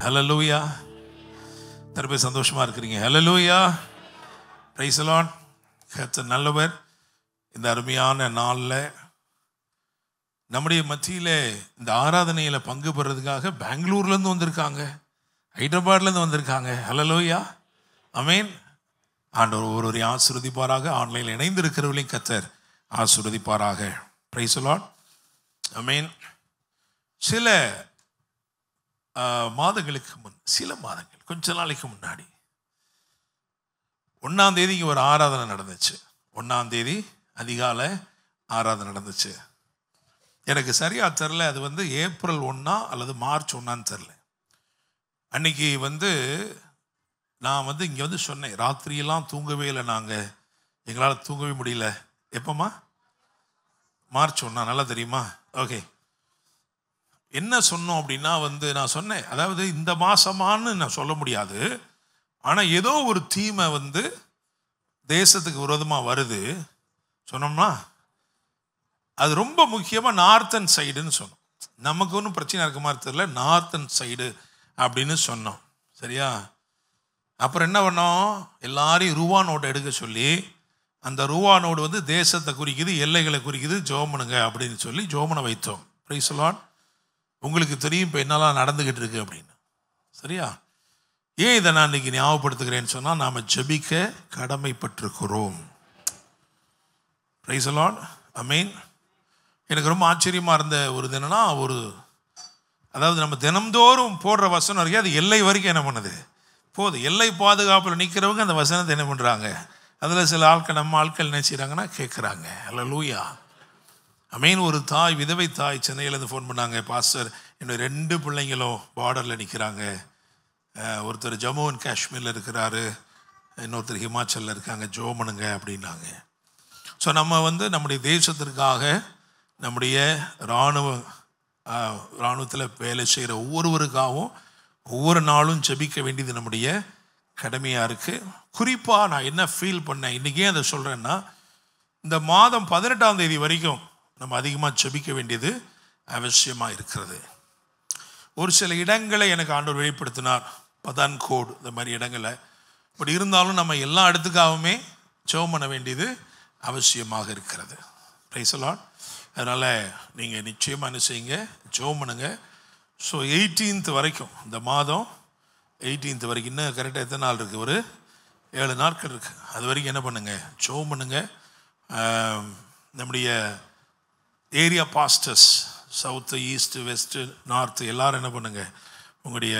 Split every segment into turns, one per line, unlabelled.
ஹல்லேலூயா. திருப்பி சந்தோஷமா இருக்கிறீங்க. ஹல்லேலூயா. Praise the Lord. கர்த்தர் நல்லவர். இந்த அருமையான நாளில் நம்முடைய மத்தியில் இந்த ஆராதனையில் பங்கு பெறதுக்காக பெங்களூர்லேருந்து வந்திருக்காங்க, ஹைதராபாத்லேருந்து வந்திருக்காங்க. ஹல்லேலூயா. ஆமென். ஆண்டவர் ஒருவரையும் ஆசீர்வதிப்பாராக. ஆன்லைனில் இணைந்திருக்கிறவர்களையும் கர்த்தர் ஆசீர்வதிப்பாராக. Praise the Lord. ஆமென். சில மாதங்களுக்கு கொஞ்ச நாளைக்கு முன்னாடி 1ஆம் தேதிக்கு ஒரு ஆராதனை நடந்துச்சு. 1ஆம் தேதி அதிகாலை ஆராதனை நடந்துச்சு. எனக்கு சரியாக தெரில, அது ஏப்ரல் 1 அல்லது மார்ச் 1 தெரில. அன்னைக்கு நான் இங்கே சொன்னேன், ராத்திரியெல்லாம் தூங்கவே இல்லை, எங்களால் தூங்கவே முடியல. எப்போம்மா? மார்ச் 1. நல்லா தெரியுமா? ஓகே. என்ன சொன்னோம் அப்படின்னா நான் சொன்னேன், அதாவது இந்த மாதமானு நான் சொல்ல முடியாது, ஆனால் ஏதோ ஒரு தீமை தேசத்துக்கு விரோதமாக வருது சொன்னோம்னா, அது ரொம்ப முக்கியமாக நார்த்தன் சைடுன்னு சொன்னோம். நமக்கு ஒன்றும் பிரச்சனை இருக்க மாதிரி தெரியல, நார்த்தன் சைடு அப்படின்னு சொன்னோம். சரியா? அப்புறம் என்ன பண்ணோம், எல்லாரையும் ரூபா நோட்டை எடுக்க சொல்லி, அந்த ரூபா நோடு தேசத்தை குறிக்குது, எல்லைகளை குறிக்குது, ஜோமனுங்க அப்படின்னு சொல்லி ஜோமனை வைத்தோம். Price the Lord. உங்களுக்கு தெரியும் இப்போ என்னெல்லாம் நடந்துக்கிட்டு இருக்கு அப்படின்னு. சரியா? ஏன் இதை நான் இன்னைக்கு ஞாபகப்படுத்துகிறேன்னு சொன்னால், நாம் ஜெபிக்க கடமைப்பட்டிருக்கிறோம். Praise the Lord. ஆமென். எனக்கு ரொம்ப ஆச்சரியமாக இருந்த ஒரு தினம்னா, அதாவது நம்ம தினம்தோறும் போடுற வசனம் வரைக்கும் அது எல்லை வரைக்கும் என்ன பண்ணுது போகுது. எல்லை பாதுகாப்பில் நிற்கிறவங்க அந்த வசனத்தை என்ன பண்ணுறாங்க, அதில் சில ஆட்கள் நம்ம ஆட்கள் என்ன செய்கிறாங்கன்னா கேட்குறாங்க. ஹல்லேலூயா. ஆமென். ஒரு தாய், விதவை தாய் சென்னையிலேருந்து ஃபோன் பண்ணாங்க, பாஸ்டர் என்னுடைய 2 பிள்ளைங்களும் பார்டரில் நிற்கிறாங்க, ஒருத்தர் ஜம்மு அண்ட் காஷ்மீரில் இருக்கிறாரு, இன்னொருத்தர் ஹிமாச்சலில் இருக்காங்க, ஜோமனுங்க அப்படின்னாங்க. ஸோ நம்ம நம்முடைய தேசத்திற்காக, நம்முடைய இராணுவத்தில் வேலை செய்கிற ஒவ்வொருவருக்காகவும் ஒவ்வொரு நாளும் ஜெபிக்க வேண்டியது நம்முடைய கடமையாக இருக்குது. குறிப்பாக நான் என்ன ஃபீல் பண்ணேன் இன்றைக்கே அதை சொல்கிறேன்னா, இந்த மாதம் 18ஆம் தேதி வரைக்கும் நம்ம அதிகமாக ஜெபிக்க வேண்டியது அவசியமாக இருக்கிறது. ஒரு சில இடங்களை எனக்கு ஆண்டவர் வெளிப்படுத்தினார், பதான்கோட் இந்த மாதிரி இடங்களை. பட் இருந்தாலும் நம்ம எல்லா இடத்துக்காகவுமே ஜெபம் பண்ண வேண்டியது அவசியமாக இருக்கிறது. Price the Lord. அதனால் நீங்கள் நிச்சயமாக என்ன செய்யுங்க, ஜெபம் பண்ணுங்க. ஸோ 18th வரைக்கும், இந்த மாதம் 18th வரைக்கும், இன்னும் கரெக்டாக எத்தனை நாள் இருக்குது, ஒரு 7 நாட்கள் இருக்குது. அது வரைக்கும் என்ன பண்ணுங்கள், ஜெபம் பண்ணுங்க. நம்முடைய area pastors, south, east, west, north எல்லோரும் என்ன பண்ணுங்கள், உங்களுடைய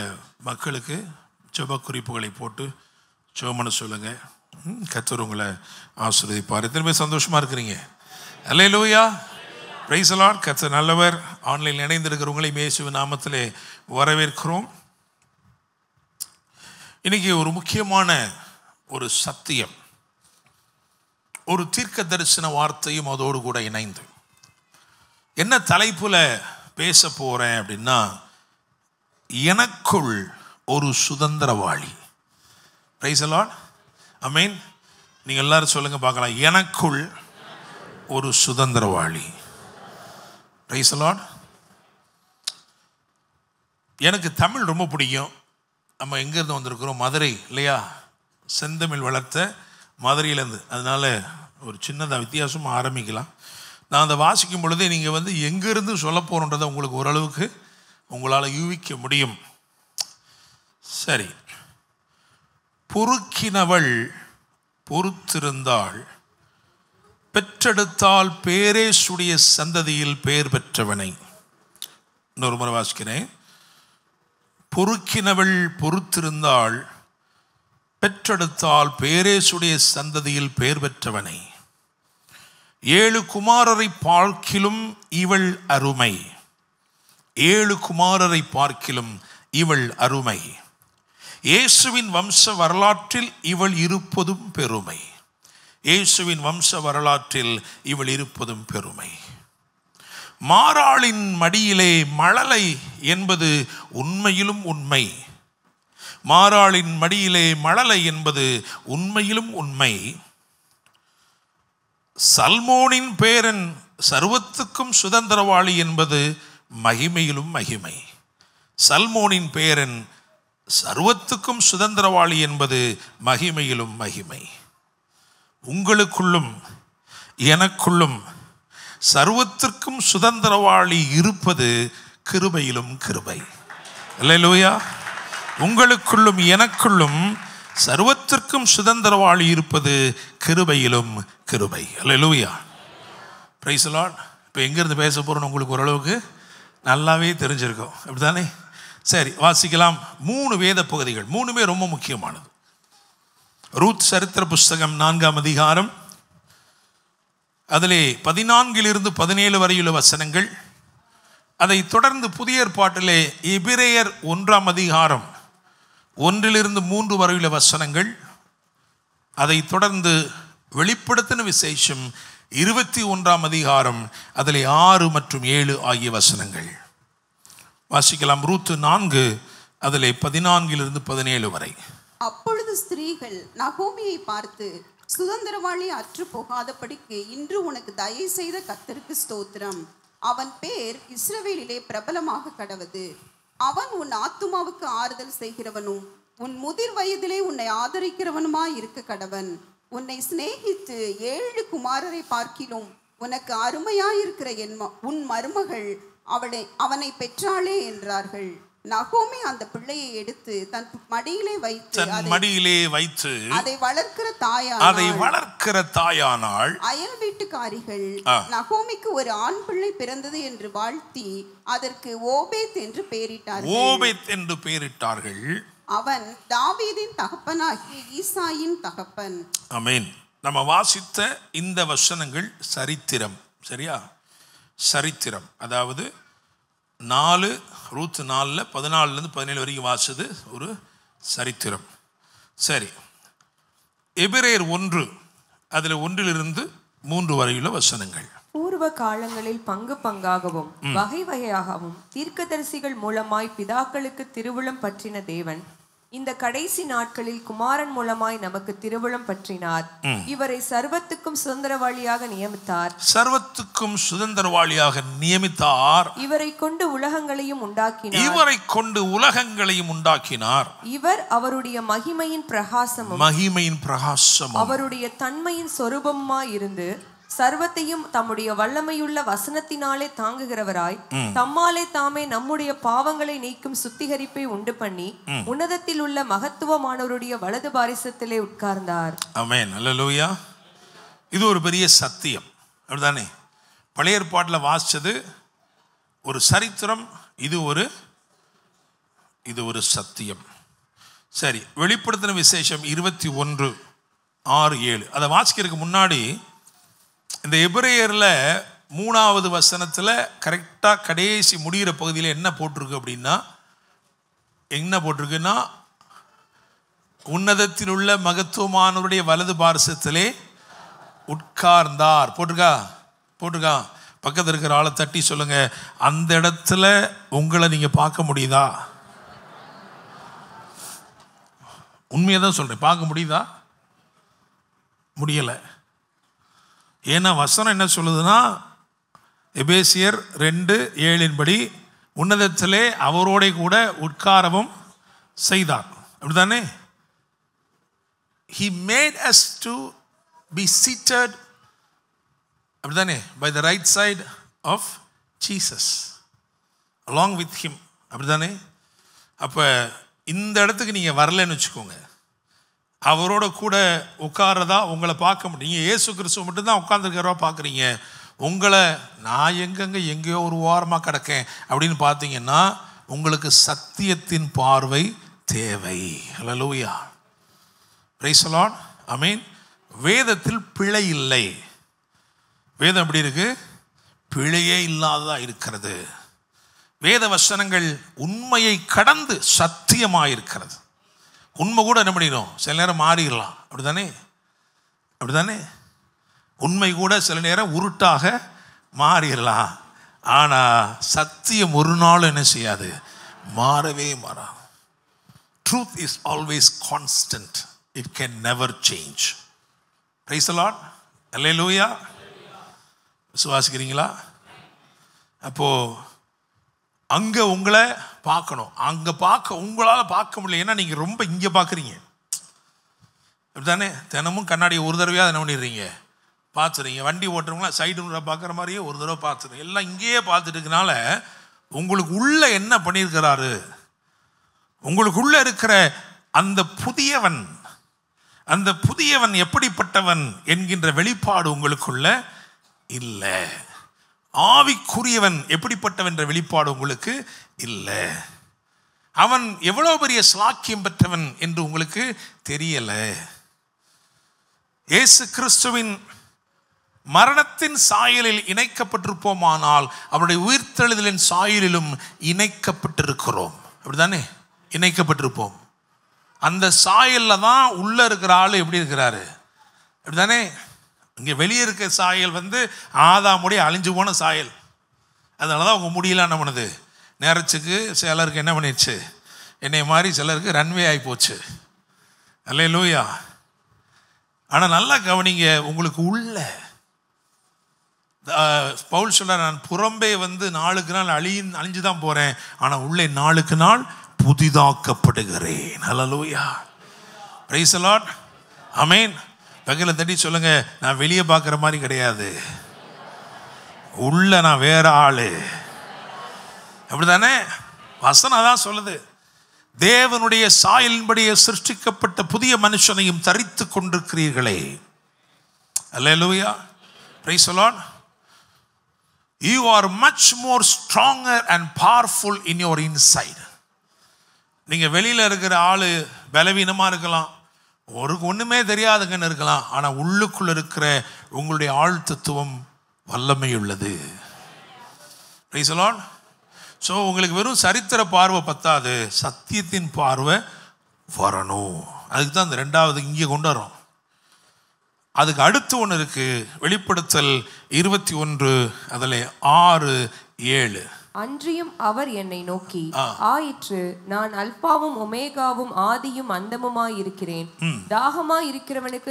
மக்களுக்கு ஜெப குறிப்புகளை போட்டு ஜெபம் பண்ண சொல்லுங்கள். கர்த்தர் உங்களை ஆசீர்வதிப்பார். எத்தனை பேர் சந்தோஷமாக இருக்கிறீங்க? அல்லேலூயா. Praise the Lord. கர்த்தர் நல்லவர். ஆன்லைனில் இணைந்திருக்கிறவங்களை இயேசுவின் நாமத்திலே வரவேற்கிறோம். இன்னைக்கு ஒரு முக்கியமான ஒரு சத்தியம், ஒரு தீர்க்க தரிசன வார்த்தையும் அதோடு கூட இணைந்து என்ன தலைப்பில் பேச போகிறேன் அப்படின்னா, எனக்குள் ஒரு சுதந்திரவாளி. Price the Lord. ஆமென். நீங்கள் எல்லாரும் சொல்லுங்க பார்க்கலாம், எனக்குள் ஒரு சுதந்திரவாளி. Price the Lord. எனக்கு தமிழ் ரொம்ப பிடிக்கும். நம்ம எங்கேருந்து வந்திருக்கிறோம்? மதுரை இல்லையா? செந்தமிழ் வளர்த்த மதுரையிலேருந்து. அதனால் ஒரு சின்னதாக வித்தியாசமாக ஆரம்பிக்கலாம். நான் அதை வாசிக்கும் பொழுதே நீங்கள் எங்கேருந்து சொல்ல போகிறோன்றதை உங்களுக்கு ஓரளவுக்கு உங்களால் யூகிக்க முடியும். சரி. பொறுக்கினவள் பொறுத்திருந்தாள், பெற்றெடுத்தால் பேரேசுடைய சந்ததியில் பேர் பெற்றவனை. இன்னொரு முறை வாசிக்கிறேன். பொறுக்கினவள் பொறுத்திருந்தாள், பெற்றெடுத்தால் பேரேசுடைய சந்ததியில் பேர் பெற்றவனை. 7 குமாரரை பார்க்கிலும் இவள் அருமை. 7 குமாரரை பார்க்கிலும் இவள் அருமை. இயேசுவின் வம்ச வரலாற்றில் இவள் இருப்பதும் பெருமை. இயேசுவின் வம்ச வரலாற்றில் இவள் இருப்பதும் பெருமை. மாறாளின் மடியிலே மழலை என்பது உண்மையிலும் உண்மை. மாறாளின் மடியிலே மழலை என்பது உண்மையிலும் உண்மை. சல்மோனின் பேரன் சர்வத்துக்கும் சுதந்திரவாளி என்பது மகிமையிலும் மகிமை. சல்மோனின் பேரன் சர்வத்துக்கும் சுதந்திரவாளி என்பது மகிமையிலும் மகிமை. உங்களுக்குள்ளும் எனக்குள்ளும் சர்வத்திற்கும் சுதந்திரவாளி இருப்பது கிருபையிலும் கிருபை. அல்லேலூயா. உங்களுக்குள்ளும் எனக்குள்ளும் சர்வத்திற்கும் சுதந்திரவாளி இருப்பது கிருபையிலும் கிருபை. அல்லேலூயா. Praise the Lord. இப்போ எங்கேருந்து பேச போகிறோன்னு உங்களுக்கு ஓரளவுக்கு நல்லாவே தெரிஞ்சிருக்கும், அப்படித்தானே? சரி, வாசிக்கலாம். 3 வேத பகுதிகள், 3மே ரொம்ப முக்கியமானது. ரூத் சரித்திர புஸ்தகம் 4ஆம் அதிகாரம், அதிலே 14 17 வரையுள்ள வசனங்கள். அதை தொடர்ந்து புதிய ஏற்பாட்டிலே எபிரேயர் 1ஆம் அதிகாரம் 1 3 வரையுள்ள வசனங்கள். அதை தொடர்ந்து வெளிப்படுத்தின விசேஷம் 21ஆம் அதிகாரம், அதிலே 6 மற்றும் 7 ஆகிய வசனங்கள் வாசிக்கலாம். ரூத் 4 அதிலே 14 17 வரை.
அப்பொழுது ஸ்திரீகள் நகோமியை பார்த்து, சுதந்திரவாளி அற்று போகாதபடிக்கு இன்று உனக்கு தயை செய்த கர்த்தருக்கு ஸ்தோத்திரம். அவன் பேர் இஸ்ரவேலிலே பிரபலமாக கடவது. அவன் உன் ஆத்துமாவுக்கு ஆறுதல் செய்கிறவனும் உன் முதிர் வயதிலே உன்னை ஆதரிக்கிறவனுமாய் இருக்க கடவன். உன்னை சிநேகித்து 7 குமாரரை பார்க்கிலும் உனக்கு அருமையாயிருக்கிற உன் மருமகள் அவனை பெற்றாளே என்றார்கள். நகோமி அந்த பிள்ளையை எடுத்து தன் மடியிலே வைத்து அதை வளர்க்கிற தாயானாள். அயல் வீட்டுக்காரிகள் நகோமிக்கு ஒரு ஆண் பிள்ளை பிறந்தது என்று வாழ்த்தி அதற்கு ஓபேத் என்று பெயரிட்டார்கள். அவன் தாவீதின் தகப்பனாகிய ஈசாயின் தகப்பன்.
ஆமென். நம்ம வாசித்த இந்த வசனங்கள் சரித்திரம், சரியா? சரித்திரம், அதாவது 4 ரூத் 4 14 17 வரைக்கும் வாசிச்சது ஒரு சரித்திரம். சரி, எபிரேயர் 1 அதில் 1 3 வரையுள்ள வசனங்கள்.
பூர்வ காலங்களில் பங்கு பங்காகவும் வகை வகையாகவும் தீர்க்கதரிசிகள் மூலமாய் பிதாக்களுக்கு திருவுளம் பற்றின தேவன் இந்த கடைசி நாட்களில் குமாரன் மூலமாய் நமக்கு திருவுளம் பற்றினார். இவரை சர்வத்துக்கும் சுதந்திரவாளியாக நியமித்தார். இவரை கொண்டு உலகங்களையும் உண்டாக்கினார். இவர் அவருடைய மகிமையின் பிரகாசமும் அவருடைய தன்மையின் சொரூபமாய் இருந்து சர்வத்தையும் தம்முடைய வல்லமையுள்ள வசனத்தினாலே தாங்குகிறவராய் தம்மாலே தாமே நம்முடைய பாவங்களை நீக்கும் சுத்திகரிப்பை உண்டு பண்ணி உன்னதத்தில் உள்ள மகத்துவமானவருடைய வலது பாரிசத்திலே உட்கார்ந்தார்.
ஆமென். அல்லேலூயா. இது ஒரு பெரிய சத்தியம், அப்படிதானே? பழைய ஏற்பாட்டில் வாசிச்சது ஒரு சரித்திரம், இது ஒரு சத்தியம். சரி, வெளிப்படுத்தின விசேஷம் 21 6 7 அதை வாசிக்கிறதுக்கு முன்னாடி இந்த எபிரேயரில் 3வது வசனத்தில் கரெக்டாக கடைசி முடிகிற பகுதியில் என்ன போட்டிருக்குன்னா உன்னதத்தில் உள்ள மகத்துவமானவருடைய வலது பாரிசத்திலே உட்கார்ந்தார். போட்டிருக்கா. பக்கத்தில் இருக்கிற ஆளை தட்டி சொல்லுங்க, அந்த இடத்துல உங்களை நீங்கள் பார்க்க முடியுதா? உண்மையை தான் சொல்கிறேன், பார்க்க முடியுதா? முடியலை. ஏன்னா வசனம் என்ன சொல்லுதுன்னா, எபேசியர் 2:7 உன்னதத்திலே அவரோட கூட உட்காரவும் செய்தார், அப்படிதானே? He made us to be seated, அப்படிதானே, by the right side of Jesus, along with him, அப்படிதானே? அப்போ இந்த இடத்துக்கு நீங்கள் வரலன்னு வச்சுக்கோங்க, அவரோட கூட உட்காரதா உங்களை பார்க்க முடியும். நீங்கள் இயேசு கிறிஸ்துவ மட்டும்தான் உட்கார்ந்துருக்கிறவா பார்க்குறீங்க. உங்களை நான் எங்கேயோ ஒரு ஓரமாக கிடக்கேன் அப்படின்னு பார்த்தீங்கன்னா உங்களுக்கு சத்தியத்தின் பார்வை தேவை. அல்லேலூயா. Praise the Lord. ஆமென். வேதத்தில் பிழை இல்லை. வேதம் எப்படி இருக்கு? பிழையே இல்லாததாக இருக்கிறது. வேத வசனங்கள் உண்மையை கடந்து சத்தியமாக இருக்கிறது. உண்மை கூட என்ன பண்ணிடும், சில நேரம் மாறிடலாம், அப்படிதானே? உண்மை கூட சில நேரம் உருட்டாக மாறிடலாம். ஆனால் சத்தியம் ஒரு நாள் என்ன செய்யாது, மாறவே மாறாது. Truth is always constant, it can never change. Praise the Lord. அல்லேலூயா. விசுவாசிக்கிறீங்களா? அப்போ அங்கே உங்களை பார்க்கணும். அங்கே உங்களால் பார்க்க முடியல, ஏன்னா நீங்கள் ரொம்ப இங்கே பார்க்குறீங்க அப்படித்தானே. தினமும் கண்ணாடியை ஒரு தடவையாக என்ன பண்ணிடுறீங்க, பார்த்துறீங்க. வண்டி ஓட்டுறவங்களாம் சைடு முறை பார்க்குற மாதிரியே ஒரு தடவை பார்த்துருங்க. எல்லாம் இங்கேயே பார்த்துட்டு இருக்கனால உங்களுக்கு உள்ள என்ன பண்ணியிருக்கிறாரு, உங்களுக்குள்ள இருக்கிற அந்த புதியவன் எப்படிப்பட்டவன் என்கின்ற வெளிப்பாடு உங்களுக்குள்ள இல்லை. ஆவிக்குரியவன் எப்படிப்பட்டவன் என்ற வெளிப்பாடு உங்களுக்கு இல்லை. அவன் எவ்வளவு பெரிய ஸ்லாக்கியம் பெற்றவன் என்று உங்களுக்கு தெரியல. இயேசு கிறிஸ்துவின் மரணத்தின் சாயலில் இணைக்கப்பட்டிருப்போமானால் அவருடைய உயிர்த்தெழுதலின் சாயலிலும் இணைக்கப்பட்டிருக்கிறோம். அப்படிதானே, இணைக்கப்பட்டிருப்போம். அந்த சாயல்ல தான் உள்ள இருக்கிற ஆள் எப்படி இருக்கிறாரு, அப்படிதானே. இங்கே வெளியே இருக்க சாயல் ஆதாமுடைய அழிஞ்சு போன சாயல். அதனால தான் உங்கள் முடியெல்லாம் என்ன பண்ணுது, நேரத்துக்கு சிலருக்கு என்ன பண்ணிடுச்சு, என்னை மாதிரி சிலருக்கு ரன்வே ஆகி போச்சு. அல்லேலூயா. ஆனால் நல்லா கவனிங்க, உங்களுக்கு உள்ள பவுல் சொல்றார், நான் புறம்பே நாளுக்கு நாள் அழிஞ்சு தான் போகிறேன், ஆனால் உள்ளே நாளுக்கு நாள் புதிதாக்கப்படுகிறேன். அல்லேலூயா, பிரைஸ் தி லார்ட், ஆமென். பக்கத்துல தட்டி சொல்லுங்க, நான் வெளியே பார்க்குற மாதிரி கிடையாது, உள்ள நான் வேற ஆளு. அப்படித்தானே வசனம் தான் சொல்லுது. தேவனுடைய சாயலின்படியே சிருஷ்டிக்கப்பட்ட புதிய மனுஷனையும் தரித்து கொண்டிருக்கிறீர்களே. அல்லேலூயா, praise the Lord. You are much more stronger and powerful in your inside. நீங்கள் வெளியில் இருக்கிற ஆள் பலவீனமாக இருக்கலாம், ஒன்றுமே தெரியாதுங்கன்னு இருக்கலாம், ஆனால் உள்ளுக்குள்ள இருக்கிற உங்களுடைய ஆழ்த்தத்துவம் வல்லமை உள்ளது. Price the Lord. ஸோ உங்களுக்கு வெறும் சரித்திர பார்வை பத்தாது, சத்தியத்தின் பார்வை வரணும். அதுக்கு தான் இந்த ரெண்டாவது இங்கே கொண்டு வரோம். அதுக்கு அடுத்து ஒன்று இருக்கு, வெளிப்படுத்தல் 21 அதில் 6-7.
அன்றியும் அவர் என்னை நோக்கி, ஆயிற்று, நான் அல்பாவும் ஒமேகாவும் ஆதியும் அந்தமுமாய் இருக்கிறேன். தாகமாய் இருக்கிறவனுக்கு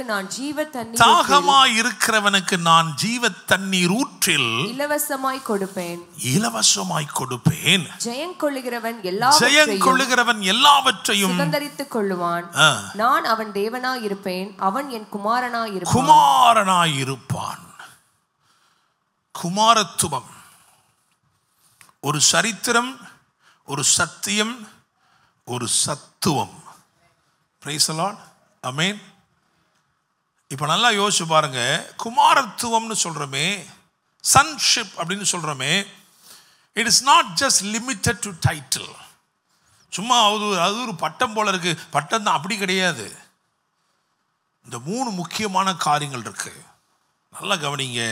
நான் ஜீவ தண்ணீர் ஊற்றில் இலவசமாய் கொடுப்பேன். ஜெயங்கொள்ளுகிறவன் எல்லாவற்றையும் சுதந்தரித்துக் கொள்ளுவான். நான் அவன் தேவனாய் இருப்பேன், அவன் என் குமாரனாய் இருப்பான். குமாரத்துவம் ஒரு சரித்திரம், ஒரு சத்தியம், ஒரு சத்துவம். பிரைஸ் தி லார்ட், ஆமென். இப்போ நல்லா யோசிச்சு பாருங்க, குமாரத்துவம்னு சொல்றோமே, சன்ஷிப் அப்படின்னு சொல்றோமே, it is not just limited to title. சும்மா அது ஒரு பட்டம் போல இருக்கு, பட்டம் தான், அப்படி கிடையாது. இந்த 3 முக்கியமான காரியங்கள் இருக்கு. நல்லா கவனிங்க.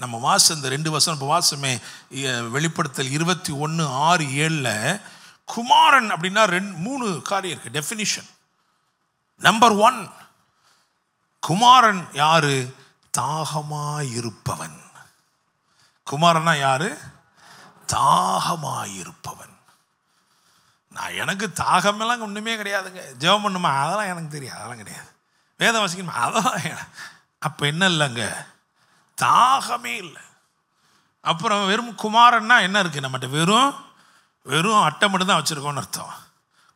நம்ம இந்த 2 வசனம் இப்போ வாசமே, வெளிப்படுத்தல் 21:6-7 குமாரன் அப்படின்னா 3 காரியம் இருக்கு, டெஃபினிஷன். நம்பர் 1, குமாரன் யாரு? தாகமாயிருப்பவன். குமாரனா யாரு? தாகமாயிருப்பவன். நான் எனக்கு தாகமெல்லாம் ஒன்றுமே கிடையாதுங்க, ஜெபம் பண்ணுமா அதெல்லாம் எனக்கு தெரியாது, அதெல்லாம் கிடையாது, வேதம் வாசிக்கணுமா அதெல்லாம், அப்போ என்ன இல்லைங்க, தாகமே இல்லை. அப்புறம் வெறும் குமாரன்னா என்ன இருக்குது நம்மகிட்ட? வெறும் அட்டை மட்டும் தான் வச்சுருக்கோன்னு அர்த்தம்.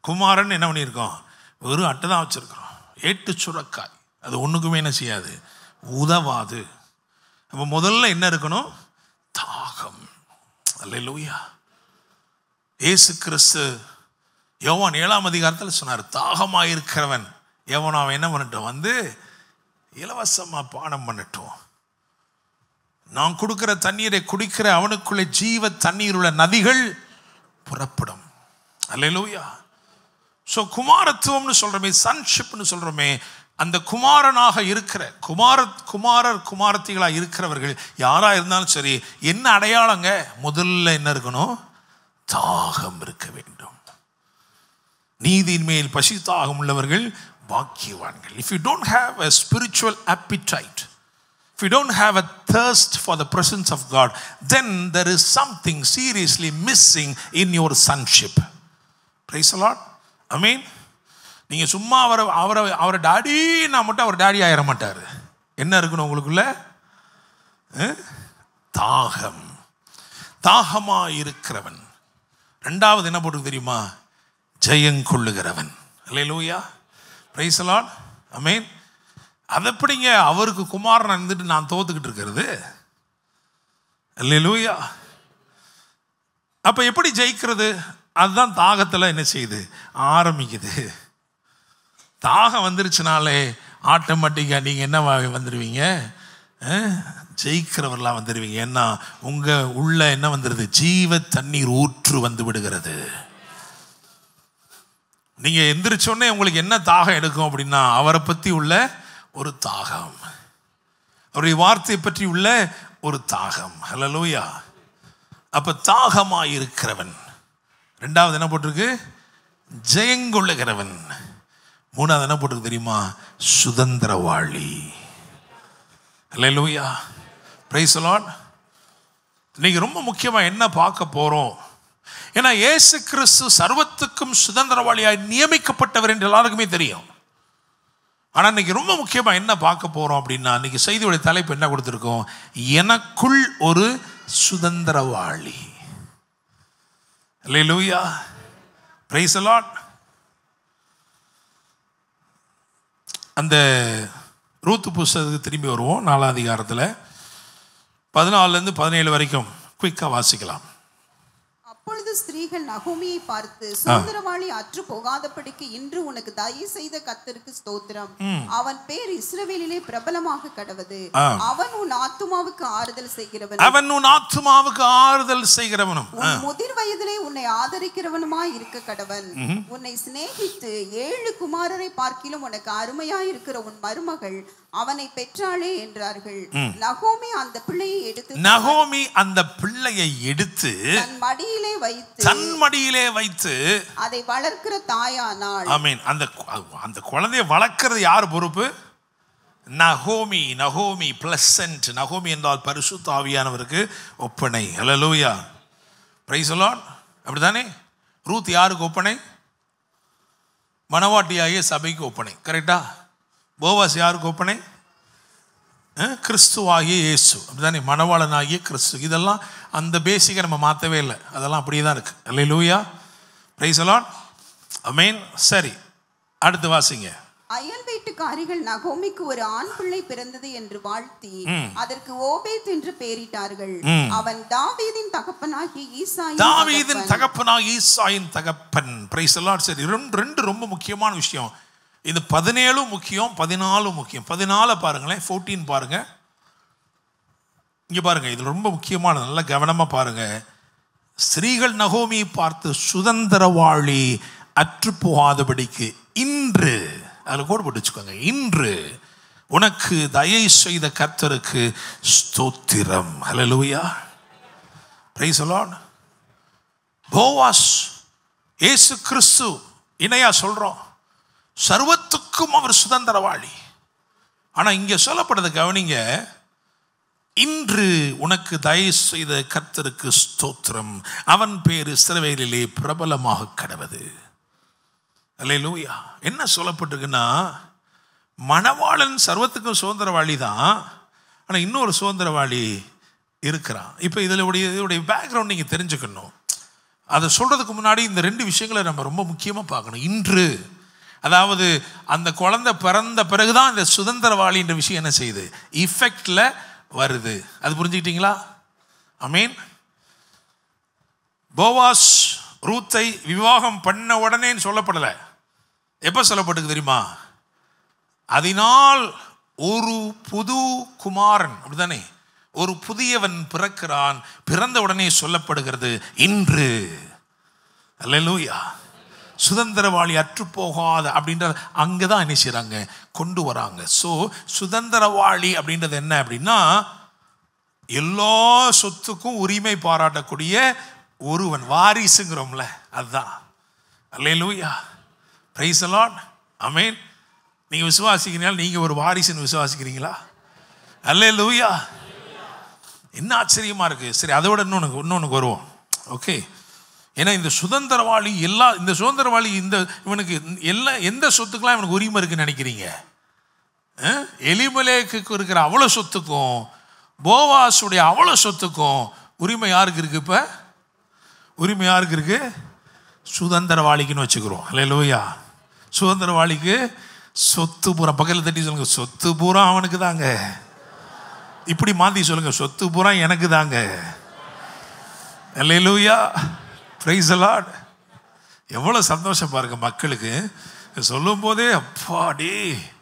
குமாரன் என்ன பண்ணியிருக்கோம்? வெறும் அட்டை தான் வச்சுருக்கிறோம். ஏட்டு சுரக்காய், அது ஒன்றுக்குமே என்ன செய்யாது, உதவாது. அப்போ முதல்ல என்ன இருக்கணும்? தாகம். அல்லேலூயா. இயேசு கிறிஸ்து யோவான் 7ஆம் அதிகாரத்தில் சொன்னார், தாகமாக இருக்கிறவன் எவனோ அவன் என்ன பண்ணட்டும், இலவசமாக பானம் பண்ணட்டும். நான் கொடுக்கிற தண்ணீரை குடிக்கிற அவனுக்குள்ளே ஜீவ தண்ணீர் உள்ள நதிகள் புறப்படும். அல்லேலூயா. ஸோ குமாரத்துவம்னு சொல்கிறோமே, சன்ஷிப்னு சொல்கிறோமே, அந்த குமாரனாக இருக்கிற குமாரத்திகளாக இருக்கிறவர்கள் யாராக இருந்தாலும் சரி, என்ன அடையாளங்க? முதல்ல என்ன இருக்கணும்? தாகம் இருக்க வேண்டும். நீதியின் மேல் பசி தாகம் உள்ளவர்கள் பாக்கியவான்கள். If you don't have a spiritual appetite, if you don't have a thirst for the presence of God, then there is something seriously missing in your sonship. Praise the Lord. Amen. நீங்கள் சும்மா அவரை டாடின்னா மட்டும் அவர் daddy ஆயிட மாட்டார். என்ன இருக்கணும் உங்களுக்குள்ள? தாகமாக இருக்கிறவன்.
ரெண்டாவது என்ன போட்டு தெரியுமா? ஜெயங்கொள்ளுகிறவன். அல்லேலூயா, பிரைஸ் தி லார்ட், ஆமென். அது எப்படிங்க அவருக்கு குமாரன் இருந்துட்டு நான் தோத்துக்கிட்டு இருக்கிறது? அல்லேலூயா. அப்ப எப்படி ஜெயிக்கிறது? அதுதான் தாகத்தில் என்ன செய்யுது? ஆரம்பிக்குது. தாகம் வந்துருச்சுனாலே ஆட்டோமேட்டிக்காக நீங்கள் என்ன வந்துடுவீங்க? ஜெயிக்கிறவர்களாக வந்துடுவீங்க. ஏன்னா உங்கள் உள்ள என்ன வந்துடுது? ஜீவ தண்ணீர் ஊற்று வந்து விடுகிறது. நீங்கள் எந்திரிச்சோடனே உங்களுக்கு என்ன தாகம் எடுக்கும் அப்படின்னா, அவரை பற்றி உள்ள ஒரு தாகம், அவருடைய வார்த்தையை பற்றி உள்ள ஒரு தாகம். ஹல்லேலூயா. அப்போ தாகமாக இருக்கிறவன். ரெண்டாவது என்ன போட்டிருக்கு? ஜெயங்கொள்ளுகிறவன். மூணாவது என்ன போட்டிருக்கு தெரியுமா? சுதந்திரவாளி. அல்லேலூயா, பிரைஸ் தி லார்ட். இன்னைக்கு ரொம்ப முக்கியமாக என்ன பார்க்க போகிறோம்? ஏன்னா இயேசு கிறிஸ்து சர்வத்துக்கும் சுதந்திரவாளியாய் நியமிக்கப்பட்டவர் என்று எல்லாருக்குமே தெரியும். ஆனால் இன்னைக்கு ரொம்ப முக்கியமாக என்ன பார்க்க போகிறோம் அப்படின்னா, இன்னைக்கு செய்தியோடைய தலைப்பு என்ன கொடுத்துருக்கோம்? எனக்குள் ஒரு சுதந்திரவாளி. அல்லேலூயா, பிரைஸ் தி லார்ட். அந்த ரூத்து புஸ்தகத்துக்கு திரும்பி வருவோம். 4ஆம் அதிகாரத்தில் 14 to 17 வரைக்கும் குயிக்காக வாசிக்கலாம்.
அப்பொழுது ஸ்திரீகள் நகோமியை பார்த்து, சுதந்திரவாளி அற்று போகாதபடிக்கு இன்று உனக்கு தயவு செய்த கர்த்தருக்கு ஸ்தோத்திரம். அவன் பேர் இஸ்ரவேலிலே பிரபலமாக கடவது. அவன் உன் ஆத்துமாவுக்கு ஆறுதல் செய்கிறவன்.
அவன் உன் ஆத்துமாவுக்கு ஆறுதல் செய்கிறவனும்
உன் முதிர் வயதிலே உன்னை ஆதரிக்கிறவனுமாய் இருக்க கடவன். உன்னை சிநேகித்து 7 குமாரரை பார்க்கிலும் உனக்கு அருமையாய் இருக்கிற உன் மருமகள் அவனை பெற்றாளே என்றார்கள். நகோமி அந்த பிள்ளையை எடுத்து தன் மடியிலே வைத்து அதை வளர்க்கிற தாயானாள்.
ஆமென். அந்த குழந்தையை வளர்க்கிறது யார் பொறுப்பு? நகோமி. நகோமி பிளசன்ட். நகோமி என்றால் பரிசுத்த ஆவியானவருக்கு ஒப்பனை. ஹல்லேலூயா, பிரைஸ் தி லார்ட். அப்படிதானே? ரூத் யாருக்கு ஒப்பனை? மணவாட்டியாகிய சபைக்கு ஒப்பனை. கரெக்டா? போவாஸ் யாருக்கு ஒப்பனை? கிறிஸ்துவாகிய இயேசு. அப்படிதானே? மணவாளனாகிய கிறிஸ்து. இதெல்லாம் அந்த பேசிக்கை நம்ம மாற்றவே இல்லை. அதெல்லாம் அப்படியே தான் இருக்கு. அல்லேலூயா, பிரைஸ் தி லார்ட், ஆமென். சரி, அடுத்து வாசிங்க.
அயல் வீட்டுக்காரிகள் நகோமிக்கு ஒரு ஆண் பிள்ளை பிறந்தது என்று வாழ்த்தி அதற்கு ஓபேத் என்று பெயரிட்டார்கள். அவன் தாவீதின் தகப்பனாகிய ஈசாயின் தகப்பன்.
Price the Lord. சரி, ரெண்டு ரொம்ப முக்கியமான விஷயம். இந்த 17 முக்கியம், 14 முக்கியம். 14 பாருங்களேன், 14 பாருங்க. இங்க பாருங்க, இது ரொம்ப முக்கியமான, நல்ல கவனமா பாருங்க. ஸ்திரீகள் நகோமியை பார்த்து, சுதந்திரவாளி அற்று போகாதபடிக்கு இன்று, அதில் கோடு போட்டு வச்சுக்கோங்க, இன்று உனக்கு தயவு செய்த கர்த்தருக்கு ஸ்தோத்திரம். ஹல்லேலூயா, பிரைஸ் தி லார்ட். போவாஸ் இயேசு கிறிஸ்து இணையா சொல்றோம். சர்வத்துக்கும் அவர் சுதந்திரவாளி. ஆனா இங்க சொல்லப்படுறது கவனிங்க, இன்று உனக்கு தயவு செய்த கர்த்தருக்கு ஸ்தோத்திரம், அவன் பேர் இஸ்ரவேலிலே பிரபலமாக கடவது. அல்லேலூயா. என்ன சொல்லப்பட்டிருக்குன்னா, மணவாளன் சர்வத்துக்கும் சுதந்திரவாளி தான். ஆனா இன்னொரு சுதந்திரவாளி இருக்கிறான். இப்போ இதோடைய பேக்ரவுண்ட் நீங்க தெரிஞ்சுக்கணும். அதை சொல்றதுக்கு முன்னாடி இந்த 2 விஷயங்களை நம்ம ரொம்ப முக்கியமா பார்க்கணும். இன்று, அதாவது அந்த குழந்தை பிறந்த பிறகுதான் இந்த சுதந்திரவாளின்ற விஷயம் என்ன செய்யுது? இஃபெக்ட்ல வருது. அது புரிஞ்சுக்கிட்டீங்களா? ஆமென். போவாஸ் ரூத்தை விவாகம் பண்ண உடனே சொல்லப்படலை. எப்ப சொல்லப்பட்டது தெரியுமா? அதனால் ஒரு புது குமாரன், அப்படித்தானே, ஒரு புதியவன் பிறக்கிறான். பிறந்த உடனே சொல்லப்படுகிறது இன்று. அல்லேலூயா. சுதந்திரவாளி அற்று போகாத அப்படின்ற அங்கதான் என்ன செய்றாங்க? கொண்டு வராங்க. ஸோ சுதந்திரவாளி அப்படின்றது என்ன அப்படின்னா, எல்லா சொத்துக்கும் உரிமை பாராட்டக்கூடிய ஒருவன், வாரிசுங்கிறோம்ல, அதுதான். அல்லேலூயா, பிரைஸ் தி லார்ட், ஆமென். நீங்க விசுவாசிக்கிறீங்களா? நீங்க ஒரு வாரிசுன்னு விசுவாசிக்கிறீங்களா? அல்லேலூயா. என்ன ஆச்சரியமா இருக்கு. சரி, அதோட இன்னொன்னு வருவோம். ஓகே. ஏன்னா இந்த சுதந்திரவாளி இந்த சுதந்திரவாளி இவனுக்கு எந்த சொத்துக்கெல்லாம் இவனுக்கு உரிமை இருக்குன்னு நினைக்கிறீங்க? எலிமெலேக்குக்கு இருக்கிற அவ்வளோ சொத்துக்கும், போவாசுடைய அவ்வளோ சொத்துக்கும் உரிமை யாருக்கு இருக்கு? இப்ப உரிமை யாருக்கு இருக்கு? சுதந்திரவாளிக்குன்னு வச்சுக்கிறோம். அல்லேலூயா. சுதந்திரவாளிக்கு சொத்து பூரா, பக்கத்தில் தட்டி சொல்லுங்க, சொத்து பூரா அவனுக்கு தாங்க. இப்படி மாற்றி சொல்லுங்க, சொத்து பூரா எனக்கு தாங்க. அல்லேலூயா. Praise the Lord. எவ்வளோ சந்தோஷம் பாருங்க மக்களுக்கு சொல்லும் போதே, அப்பாடி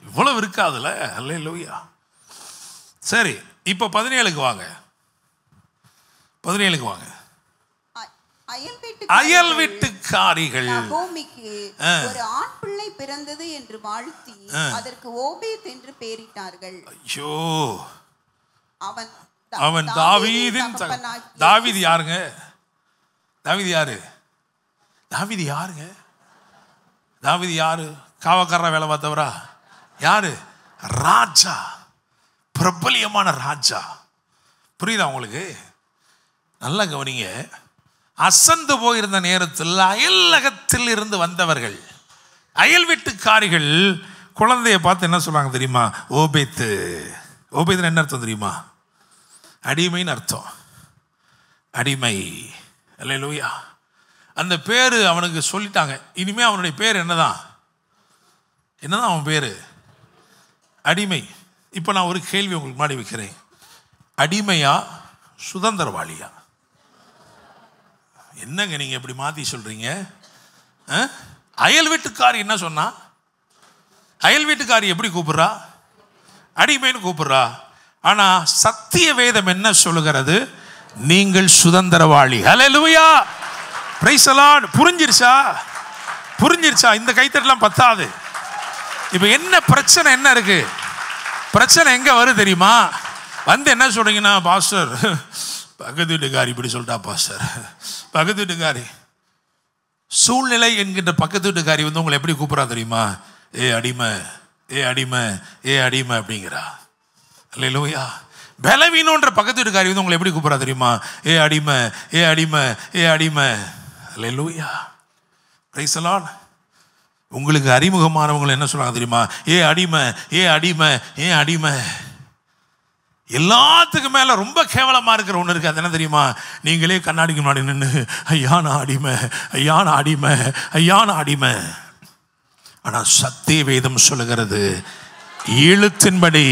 இவ்வளவு இருக்காதுல்ல. அல்லேலூயா. சரி, இப்போ 17க்கு வாங்க. 17க்கு வாங்க. அயல் வீட்டுக்காரிகள்
நகோமிக்கு ஒரு ஆண் பிள்ளை பிறந்தது என்று வாழ்த்தி அதற்கு ஓபேத் என்று பெயரிட்டார்கள்.
ஐயோ,
அவன்
தாவீதின் தாவீது யாருங்க? தாவீது யாரு? தாவீது யாருங்க? தாவீது யாரு? காவக்காரரா வேலை பார்த்தவரா? யாரு? ராஜா, பிரபலியமான ராஜா. புரியுதா உங்களுக்கு? நல்லா கவனிங்க. அசந்து போயிருந்த நேரத்தில் அயலகத்தில் இருந்து வந்தவர்கள், அயல் வீட்டுக்காரிகள் குழந்தைய பார்த்து என்ன சொல்றாங்க தெரியுமா? ஓபேத்து. ஓபேத்துன்னு என்ன அர்த்தம் தெரியுமா? அடிமைன்னு அர்த்தம். அடிமை. அல்லேலூயா. அந்த பேர் அவனுக்கு சொல்லிட்டாங்க. இனிமே அவனுடைய பேர் என்னதான் அவன் பேர்? அடிமை. இப்போ நான் ஒரு கேள்வி உங்களுக்கு முன்னாடி வைக்கிறேன். அடிமையா சுதந்திரவாளியா? என்னங்க நீங்க இப்படி மாத்தி சொல்றீங்க? அயல் வீட்டுக்காரி என்ன சொன்னா? அயல் வீட்டுக்காரி எப்படி கூப்பிடுறா? அடிமைன்னு கூப்பிடுறா. ஆனா சத்திய வேதம் என்ன சொல்லுகிறது? நீங்கள் சுதந்திரவாளி. ஹல்லேலூயா. Praise the Lord. புரிஞ்சிருச்சா? இந்த கைத்தட்டலாம் பத்தாது. இப்போ என்ன பிரச்சனை என்ன இருக்கு? பிரச்சனை எங்க வருது தெரியுமா? வந்து என்ன சொல்றீங்கன்னா, பாஸ்டர் பக்கத்து வீட்டுக்காரி இப்படி சொல்லிட்டா பாஸ்டர். பக்கத்து வீட்டுக்காரி, சூழ்நிலை என்கின்ற பக்கத்து வீட்டுக்காரி வந்து உங்களை எப்படி கூப்பிட்றா தெரியுமா? ஏ அடிமை, ஏ அடிமை, ஏ அடிமை அப்படிங்கிறா. அல்லேலூயா. பலவீனன்ற பக்கத்து வீட்டுக்காரி வந்து உங்களை எப்படி கூப்பிட்றா தெரியுமா? ஏ அடிமை, ஏ அடிமை, ஏ அடிமை. அல்லேலூயா. Praise the Lord. உங்களுக்கு அறிமுகமானவங்களை என்ன சொல்றாங்க தெரியுமா? ஏ அடிமை, ஏ அடிமை, ஏ அடிமை. எல்லாத்துக்கும் மேல ரொம்ப கேவலமா இருக்கிற ஒன்று இருக்கு. அது என்ன தெரியுமா? நீங்களே கண்ணாடிக்கு முன்னாடி நின்று ஐயா நான் அடிமை, ஐயா நான் அடிமை, ஐயா நான் அடிமை. ஆனா சத்திய வேதம் சொல்லுகிறது, எழுத்தின்படி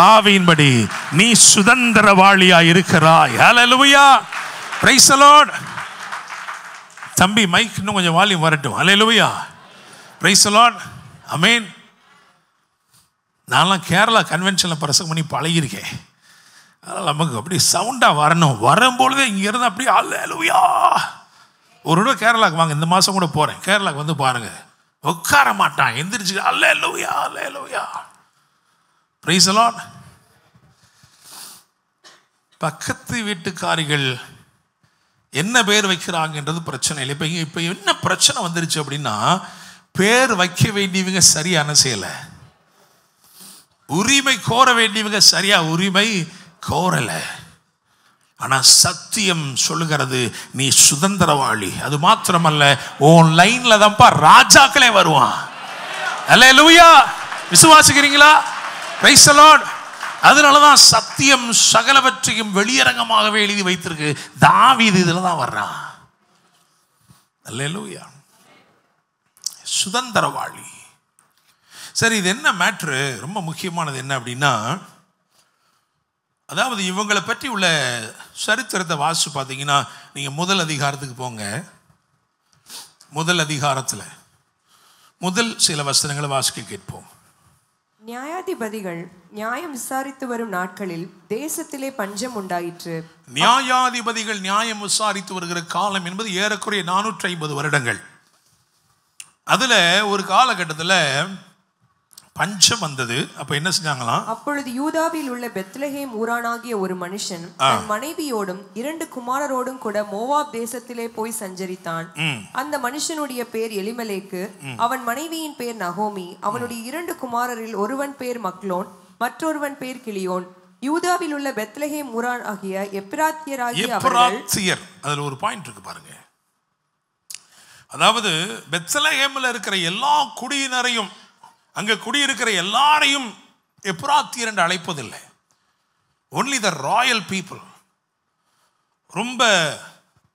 ஆவியின்படி நீ சுதந்திரவாளியா இருக்கிறாய். ஹல்லேலூயா. Praise the Lord. தம்பி மைக் இன்னும் கொஞ்சம் வால்யூம் வரட்டும். ஹல்லேலூயா. Praise the Lord. ஆமென். நான்லாம் கேரளா கன்வென்ஷனில் பிரசங்கம் பண்ணி பழகியிருக்கேன். அதனால் நமக்கு அப்படி சவுண்டாக வரணும். வரும்பொழுதே இங்கேருந்து அப்படியே அல்லேலூயா. ஒரு தடவை கேரளாவுக்கு வாங்க, இந்த மாதம் கூட போகிறேன். கேரளாவுக்கு வந்து பாருங்கள், உட்கார மாட்டான், எந்திரிச்சு அல்லேலூயா அல்லேலூயா. Praise the Lord. பக்கத்து வீட்டுக்காரிகள் என்ன பேர் வைக்கிறாங்கன்றது பிரச்சனை இல்லை. இப்போ என்ன பிரச்சனை வந்துருச்சு அப்படின்னா, பேர் வைக்க வேண்டியவங்க சரியான செய்யலை, உரிமை கோர வேண்டியவங்க சரியா உரிமை கோரல. ஆனா சத்தியம் சொல்லுகிறது நீ சுதந்திரவாளி. அது மாத்திரமல்ல, உன் லைன்ல தான்ப்பா ராஜாக்களே வருவான். அல்லேலூயா. விசுவாசிக்கிறீங்களா? Praise the Lord. அதனாலதான் சத்தியம் சகலவற்றையும் வெளியரங்கமாகவே எழுதி வைத்திருக்கு. தாவீது இதுல தான் வர்றான். அல்லேலூயா. சுதந்திரவாளி. சரி, இது என்ன மேட்ரு? ரொம்ப முக்கியமானது என்ன அப்படின்னா, அதாவது இவங்களை பற்றி உள்ள சரித்திரத்தை வாசிச்சு பார்த்தீங்கன்னா, நீங்கள் முதல் அதிகாரத்துக்கு போங்க. முதல் அதிகாரத்தில் முதல் சில வசனங்களை வாசிக்க கேட்போம்.
நியாயாதிபதிகள் நியாயம் விசாரித்து வரும் நாட்களில் தேசத்திலே பஞ்சம் உண்டாயிற்று.
நியாயாதிபதிகள் நியாயம் விசாரித்து வருகிற காலம் என்பது ஏறக்குறைய 450 வருடங்கள். அதுல ஒரு காலகட்டத்தில் பஞ்சம் வந்தது. அப்ப என்ன செஞ்சாங்களாம்?
அப்பொழுது யூதாவில் உள்ள பெத்லகேம் ஊரானாகிய ஒரு மனுஷன் தன் மனைவியோடும் 2 குமாரரோடும் கூட மோவாப் தேசத்திலே போய் சஞ்சரித்தான். அந்த மனுஷனுடைய பேர் எலிமெலேக்கு, அவன் மனைவியின் பேர் நகோமி. அவனுடைய 2 குமாரரில் ஒருவன் பேர் மக்லோன், மற்றொருவன் பேர் கிளியோன். யூதாவில் உள்ள பெத்லகேம் ஊரானாகிய எப்பிராத்தியராகிய அவர்கள்.
அதுல ஒரு பாயிண்ட் இருக்கு பாருங்க. அதாவது பெத்லகேம்ல இருக்கிற எல்லா குடியினரையும், அங்க குடியிருக்கிற எல்லாரையும் எப்பிராத்தியர் என்று அழைப்பதில்லை. Only the royal people. ரொம்ப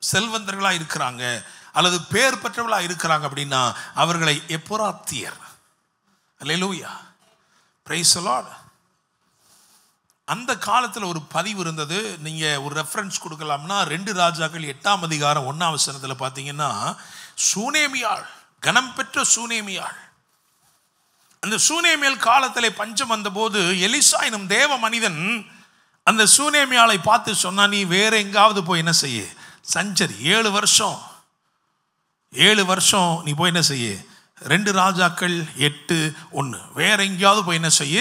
செல்வந்தர்களா இருக்கிறாங்க, அல்லது பேர் பெற்றவர்களாக இருக்கிறாங்க அப்படின்னா அவர்களை எப்புராத்தியர். அல்லேலூயா, பிரைஸ் தி லார்ட். அந்த காலத்தில் ஒரு பதிவு இருந்தது. நீங்கள் ஒரு ரெஃபரன்ஸ் கொடுக்கலாம்னா 2 ராஜாக்கள் 8ஆம் அதிகாரம் 1ஆம் வசனத்தில் பார்த்தீங்கன்னா, சூனேமியாள், கனம் பெற்ற சூனேமியாள். அந்த சூனேமியல் காலத்தில் பஞ்சம் வந்தபோது எலிசா எனும் தேவ மனிதன் அந்த சூனேமியாளை பார்த்து சொன்னா, நீ வேற எங்காவது போய் என்ன செய்ய, சஞ்சரி. 7 வருஷம் நீ போய் என்ன செய்ய, 2 ராஜாக்கள் 8:1, வேற எங்கேயாவது போய் என்ன செய்ய,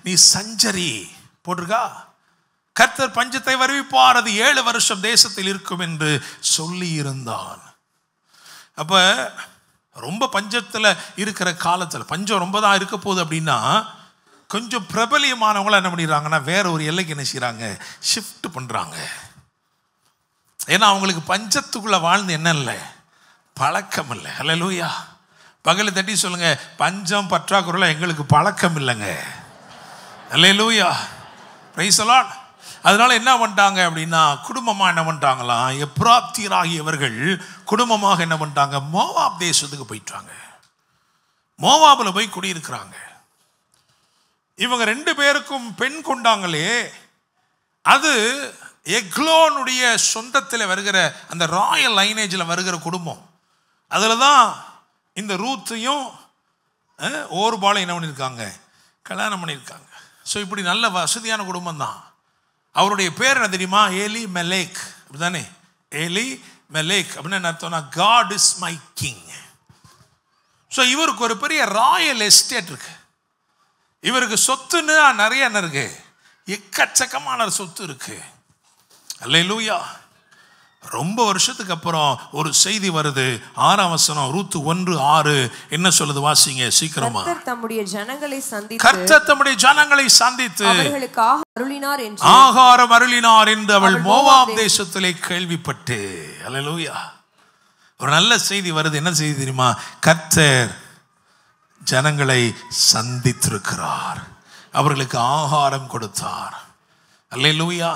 நீ சஞ்சரி போட்டிருக்கா. கர்த்தர் பஞ்சத்தை வருவிப்பார், அது 7 வருஷம் தேசத்தில் இருக்கும் என்று சொல்லி இருந்தான். அப்ப ரொம்ப பஞ்சத்தில் இருக்கிற காலத்தில், பஞ்சம் ரொம்ப தான் இருக்க போகுது அப்படின்னா, கொஞ்சம் பிரபலியமானவங்கள என்ன பண்ணிடுறாங்கன்னா வேற ஒரு எல்லைக்கு என்ன செய்கிறாங்க, ஷிஃப்ட் பண்ணுறாங்க. ஏன்னா அவங்களுக்கு பஞ்சத்துக்குள்ளே வாழ்ந்து என்ன இல்லை, பழக்கம் இல்லை. அல்லேலூயா, பகலை தட்டி சொல்லுங்க, பஞ்சம் பற்றாக்குறையில் எங்களுக்கு பழக்கம் இல்லைங்க. அல்லேலூயா, பிரைஸ் தி லார்ட். அதனால என்ன பண்ணிட்டாங்க அப்படின்னா, குடும்பமாக என்ன பண்ணிட்டாங்களாம், எப்ராத்தியராகியவர்கள் குடும்பமாக என்ன பண்ணிட்டாங்க, மோவாப் தேசத்துக்கு போயிட்டாங்க. மோவாபில் போய் குடியிருக்கிறாங்க. இவங்க 2 பேருக்கும் பெண் கொண்டாங்களே, அது எக்லோனுடைய சொந்தத்தில் வருகிற அந்த ராயல் லைனேஜில் வருகிற குடும்பம். அதில் தான் இந்த ரூத்தையும் ஓர்பாலும் என்ன பண்ணியிருக்காங்க, கல்யாணம் பண்ணியிருக்காங்க. ஸோ இப்படி நல்ல வசதியான குடும்பம் தான். அவருடைய பேர் என்ன தெரியுமா, ஏலி மெலேக். அப்படிதானே, ஏலி மெலேக் அப்படின்னு என்ன அர்த்தம்னா, God is my king. So இவருக்கு ஒரு பெரிய ராயல் எஸ்டேட் இருக்கு. இவருக்கு சொத்துன்னு நிறைய என்ன இருக்கு, எக்கச்சக்கமான சொத்து இருக்கு. அல்லேலூயா. ரொம்ப வருஷத்துக்கு அப்புறம் ஒரு செய்தி வருது.
6ஆம் வசனம், ரூத் 1:6
என்ன சொல்லுது, வாசிங்க சீக்கிரமா.
கர்த்தர் தம்முடைய ஜனங்களை சந்தித்து அவர்களுக்கு ஆகாரம் அருளினார் என்று அவள் மோவாப் தேசத்திலே கேள்விப்பட்டு.
அல்லேலூயா. ஒரு நல்ல செய்தி வருது. என்ன செய்தி தெரியுமா, கர்த்தர் ஜனங்களை சந்தித்திருக்கிறார், அவர்களுக்கு ஆகாரம் கொடுத்தார். அல்லேலூயா.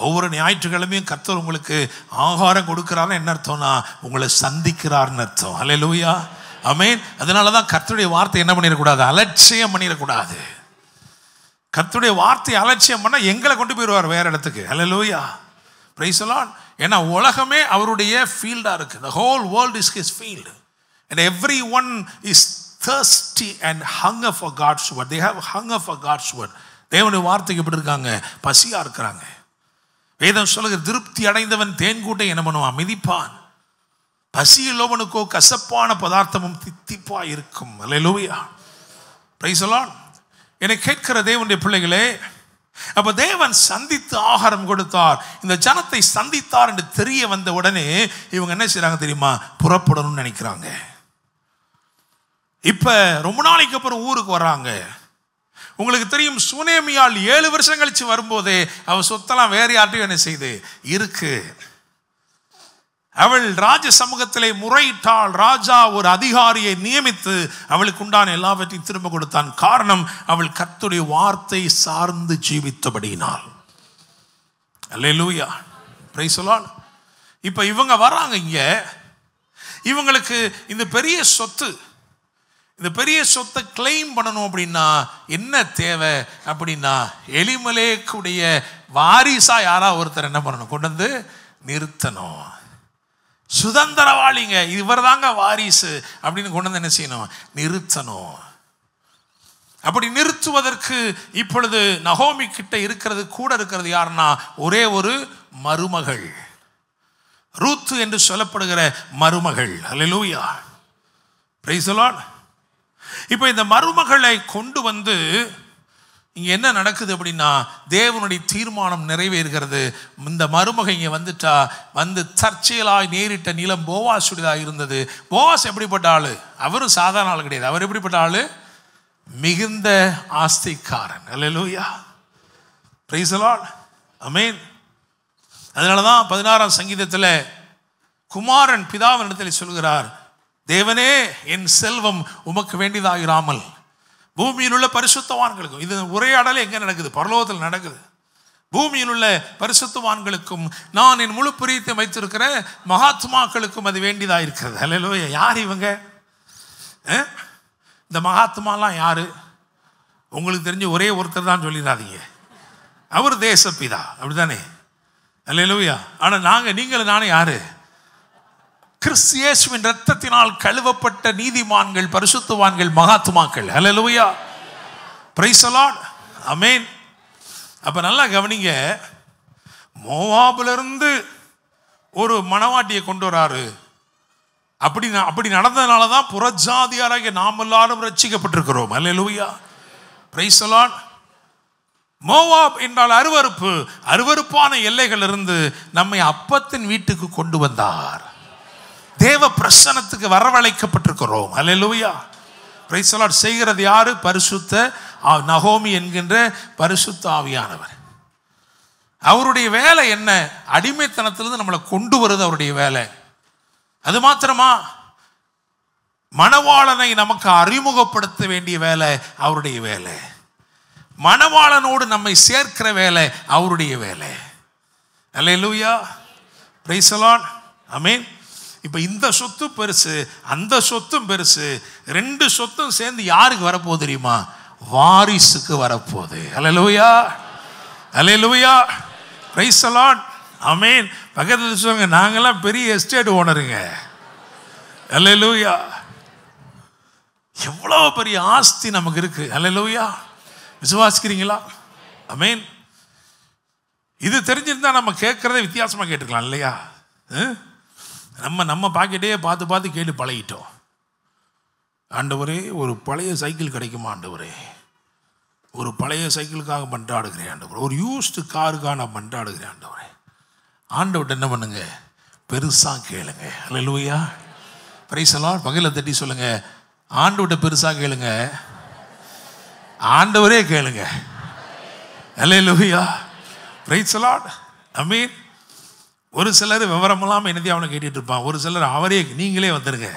ஒவ்வொரு ஞாயிற்றுக்கிழமையும் கர்த்தர் உங்களுக்கு ஆகாரம் கொடுக்கிறார்னு என்ன அர்த்தம்னா, உங்களை சந்திக்கிறார்னு அர்த்தம். அல்லேலூயா, ஆமென். அதனால தான் கர்த்தருடைய வார்த்தை என்ன பண்ணிடக்கூடாது, அலட்சியம் பண்ணிடக்கூடாது. கர்த்தருடைய வார்த்தையை அலட்சியம் பண்ணால் எங்களை கொண்டு போயிடுவார் வேற இடத்துக்கு. அல்லேலூயா, பிரைஸ் தி லார்ட். ஏன்னா உலகமே அவருடைய ஃபீல்டாக இருக்குது. The whole world is his field and everyone is thirsty and hunger for God's word. They have hunger for God's word. தேவனுடைய வார்த்தைக்கு எப்படி இருக்காங்க, பசியாக இருக்கிறாங்க. வேதம் சொல்லுகிற, திருப்தி அடைந்தவன் தேன்கூட்டை என்ன பண்ணுவான், மிதிப்பான். பசியுள்ளவனுக்கோ கசப்பான பதார்த்தமும் தித்திப்பா இருக்கும். அல்லேலூயா, பிரைஸ் தி லார்ட். என்னை கேட்கிற தேவனுடைய பிள்ளைகளே, அப்ப தேவன் சந்தித்து ஆகாரம் கொடுத்தார். இந்த ஜனத்தை சந்தித்தார் என்று தெரிய வந்த உடனே இவங்க என்ன செய்றாங்க தெரியுமா, புறப்படணும்னு நினைக்கிறாங்க. இப்ப ரொம்ப நாளைக்கு அப்புறம் ஊருக்கு வர்றாங்க. உங்களுக்கு தெரியும், சூனேமியால் 7 வருஷம் கழிச்சு வரும்போதே அவள் சொத்தெல்லாம் வேற யார்ட்டையும் என்ன செய்து இருக்கு. அவள் ராஜ சமூகத்திலே முறையிட்டாள். ராஜா ஒரு அதிகாரியை நியமித்து அவளுக்கு உண்டான எல்லாவற்றையும் திரும்ப கொடுத்தான். காரணம், அவள் கர்த்தருடைய வார்த்தை சார்ந்து ஜீவித்தபடியினாள். அல்லேலூயா, பிரைஸ் தி லார்ட். இப்ப இவங்க வராங்க. இங்க இவங்களுக்கு இந்த பெரிய சொத்து, இந்த பெரிய சொத்தை கிளைம் பண்ணணும் அப்படின்னா என்ன தேவை அப்படின்னா, எலிமெலேக்குடைய வாரிசா யாரா ஒருத்தர் என்ன பண்ணணும், கொண்டு வந்து நிறுத்தணும். சுதந்திரவாளிங்க, இவர் தாங்க வாரிசு அப்படின்னு கொண்டு வந்து என்ன செய்யணும், நிறுத்தணும். அப்படி நிறுத்துவதற்கு இப்பொழுது நகோமி கிட்ட இருக்கிறது, கூட இருக்கிறது யாருன்னா, ஒரே ஒரு மருமகள், ரூத் என்று சொல்லப்படுகிற மருமகள். அல்லேலூயா, பிரைஸ் தி லார்ட். இப்போ இந்த மருமகளை கொண்டு வந்து இங்கே என்ன நடக்குது அப்படின்னா, தேவனுடைய தீர்மானம் நிறைவேறுகிறது. இந்த மருமகை இங்கே வந்துட்டா, வந்து தற்செயலாய் நேரிட்ட நிலம் போவாசுடையதாக இருந்தது. போவாஸ் எப்படிப்பட்ட ஆளு, அவரும் சாதாரண ஆள் கிடையாது. அவர் எப்படிப்பட்ட ஆளு, மிகுந்த ஆஸ்திக்காரன். அல்லேலூயா, பிரைஸ் தி லார்ட், ஆமென். அதனால தான் 16ஆம் சங்கீதத்தில் குமாரன் பிதாவினிடத்தில் சொல்கிறார், தேவனே என் செல்வம் உமக்கு வேண்டியதாயிராமல் பூமியில் உள்ள பரிசுத்தவான்களுக்கும். இது உரையாடலே எங்கே நடக்குது, பரலோகத்தில் நடக்குது. பூமியில் உள்ள பரிசுத்தவான்களுக்கும் நான் என் முழு பிரியத்தை வைத்திருக்கிற மகாத்மாக்களுக்கும் அது வேண்டியதாக இருக்கிறது. அல்லேலூயா. யார் இவங்க? இந்த மகாத்மாலாம் யாரு? உங்களுக்கு தெரிஞ்ச ஒரே ஒருத்தர் தான் சொல்லிடாதீங்க. அவர் தேசப்பிதா, அப்படிதானே? அல்லேலூயா. ஆனால் நீங்களும் நானும் யாரு? கிறிஸ்து இயேசுவின் இரத்தத்தினால் கழுவப்பட்ட நீதிமான்கள், பரிசுத்தவான்கள், மகாத்மாக்கள். அல்லேலூயா. Praise the Lord. ஆமென். அப்ப நல்லா கவனிங்க. மோவாபிலிருந்து ஒரு மணவாட்டியை கொண்டு வராரு. அப்படி நடந்ததுனால தான் புறஜாதியாராகிய நாம் எல்லாரும் ரட்சிக்கப்பட்டிருக்கிறோம். அல்லேலூயா. Praise the Lord. மோவாப் என்றால் அருவருப்பு. அருவருப்பான எல்லைகள் இருந்து நம்மை அப்பத்தின் வீட்டுக்கு கொண்டு வந்தார். தேவ பிரசன்னத்துக்கு வரவழைக்கப்பட்டிருக்கிறோம். அல்லேலூயா. Praise the Lord. செய்கிறது யாரு? பரிசுத்த நகோமி என்கின்ற பரிசுத்த ஆவியானவர். அவருடைய வேலை என்ன? அடிமைத்தனத்திலிருந்து நம்மளை கொண்டு வருது அவருடைய வேலை. அது மாத்திரமா? மணவாளனை நமக்கு அறிமுகப்படுத்த வேண்டிய வேலை அவருடைய வேலை. மணவாளனோடு நம்மை சேர்க்கிற வேலை அவருடைய வேலை. அல்லேலூயா. Praise the Lord. ஆமென். இப்போ இந்த சொத்து பெருசு, அந்த சொத்தும் பெருசு. ரெண்டு சொத்தும் சேர்ந்து யாருக்கு வரப்போகுது தெரியுமா? வாரிசுக்கு வரப்போகுது. அல்லேலூயா. அல்லேலூயா. Praise the Lord. ஆமென். பக்கத்தில் சொல்லுங்க, நாங்கெல்லாம் பெரிய எஸ்டேட் ஓனருங்க. அல்லேலூயா. எவ்வளோ பெரிய ஆஸ்தி நமக்கு இருக்கு. அல்லேலூயா. விசுவாசிக்கிறீங்களா? ஆமென். இது தெரிஞ்சிருந்தா நம்ம கேட்கறதே வித்தியாசமா கேட்டுக்கலாம் இல்லையா? நம்ம பாக்கெட்டே பார்த்து கேட்டு பழகிட்டோம். ஆண்டவரே, ஒரு பழைய சைக்கிள் கிடைக்குமா ஆண்டவரே? ஒரு பழைய சைக்கிளுக்காக மன்றாடுகிறேன் ஆண்டவரே. ஒரு யூஸ்டு காருக்காக நான் மன்றாடுகிறேன் ஆண்டவரே. ஆண்டவர்கிட்ட என்ன பண்ணுங்க? பெருசா கேளுங்க. அல்லேலூயா. Praise the Lord. பகையில தட்டி சொல்லுங்க, ஆண்டவர்கிட்ட பெருசா கேளுங்க. ஆண்டவரே கேளுங்க. அல்லேலூயா. Praise the Lord. ஆமென். ஒரு சிலர் விவரமெல்லாம் என்னதையும் அவனை கேட்டுட்டு இருப்பான். ஒரு சிலர் அவரே நீங்களே வந்துருங்க.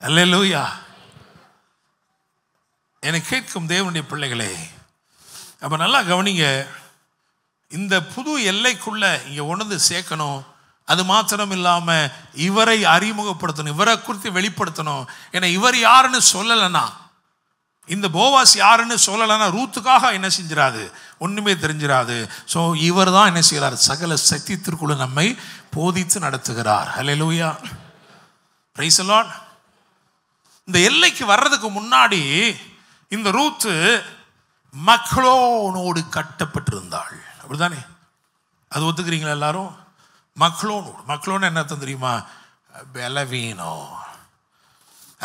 அல்லேலூயா. என்னை கேட்கும் தேவனுடைய பிள்ளைகளே, அப்ப நல்லா கவனிங்க. இந்த புது எல்லைக்குள்ள இங்க உணர்ந்து சேர்க்கணும். அது மாத்திரம் இல்லாம இவரை அறிமுகப்படுத்தணும், இவரை குறித்து வெளிப்படுத்தணும். ஏன்னா இவர் யாருன்னு சொல்லலைன்னா, இந்த போவாஸ் யாருன்னு சொல்லலைன்னா ரூத்துக்காக என்ன செஞ்சிடாது, ஒண்ணுமே தெரிஞ்சிடாது. ஸோ இவர் தான் என்ன செய்கிறார்? சகல சத்தியத்திற்குள்ள நம்மை போதித்து நடத்துகிறார். அல்லேலூயா. Praise the Lord. இந்த எல்லைக்கு வர்றதுக்கு முன்னாடி இந்த ரூத்து மக்லோனோடு கட்டப்பட்டிருந்தாள். அப்படிதானே? அது ஒத்துக்கிறீங்களா எல்லாரும்? மக்லோன் என்ன அர்த்தம் தெரியுமா? பலவீனம்.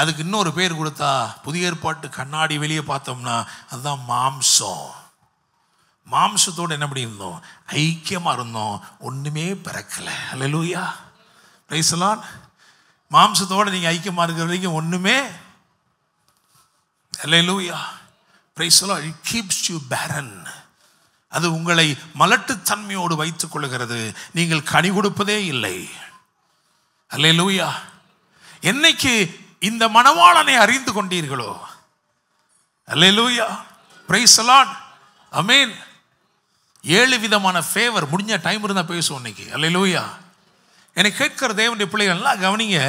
அதுக்கு இன்னொரு பேர் கொடுத்தா, புதிய ஏற்பாட்டு கண்ணாடி வெளியே பார்த்தோம்னா அதுதான் மாம்சம். மாம்சத்தோடு என்ன பண்ணி இருந்தோம்? ஐக்கியமாக இருந்தோம். ஒன்றுமே பிறக்கல. அல்லேலூயா. Praise the Lord. மாம்சத்தோடு நீங்கள் ஐக்கியமாக இருக்கிற வரைக்கும் ஒன்றுமே. அல்லேலூயா. Praise the Lord. It keeps you barren. அது உங்களை மலட்டுத்தன்மையோடு வைத்துக் கொள்கிறது. நீங்கள் கனி கொடுப்பதே இல்லை. அல்லேலூயா. என்னைக்கு இந்த மணவாளனை அறிந்து கொண்டீர்களோ, அல்லேலூயா. Praise the Lord. ஆமென். 7 விதமான ஃபேவர். முடிஞ்ச டைம் இருந்தால் பேசுவோம் இன்னைக்கு. அல்லேலூயா. என்னை கேட்கிற தேவனுடைய பிள்ளைகள் நல்லா கவனிங்க.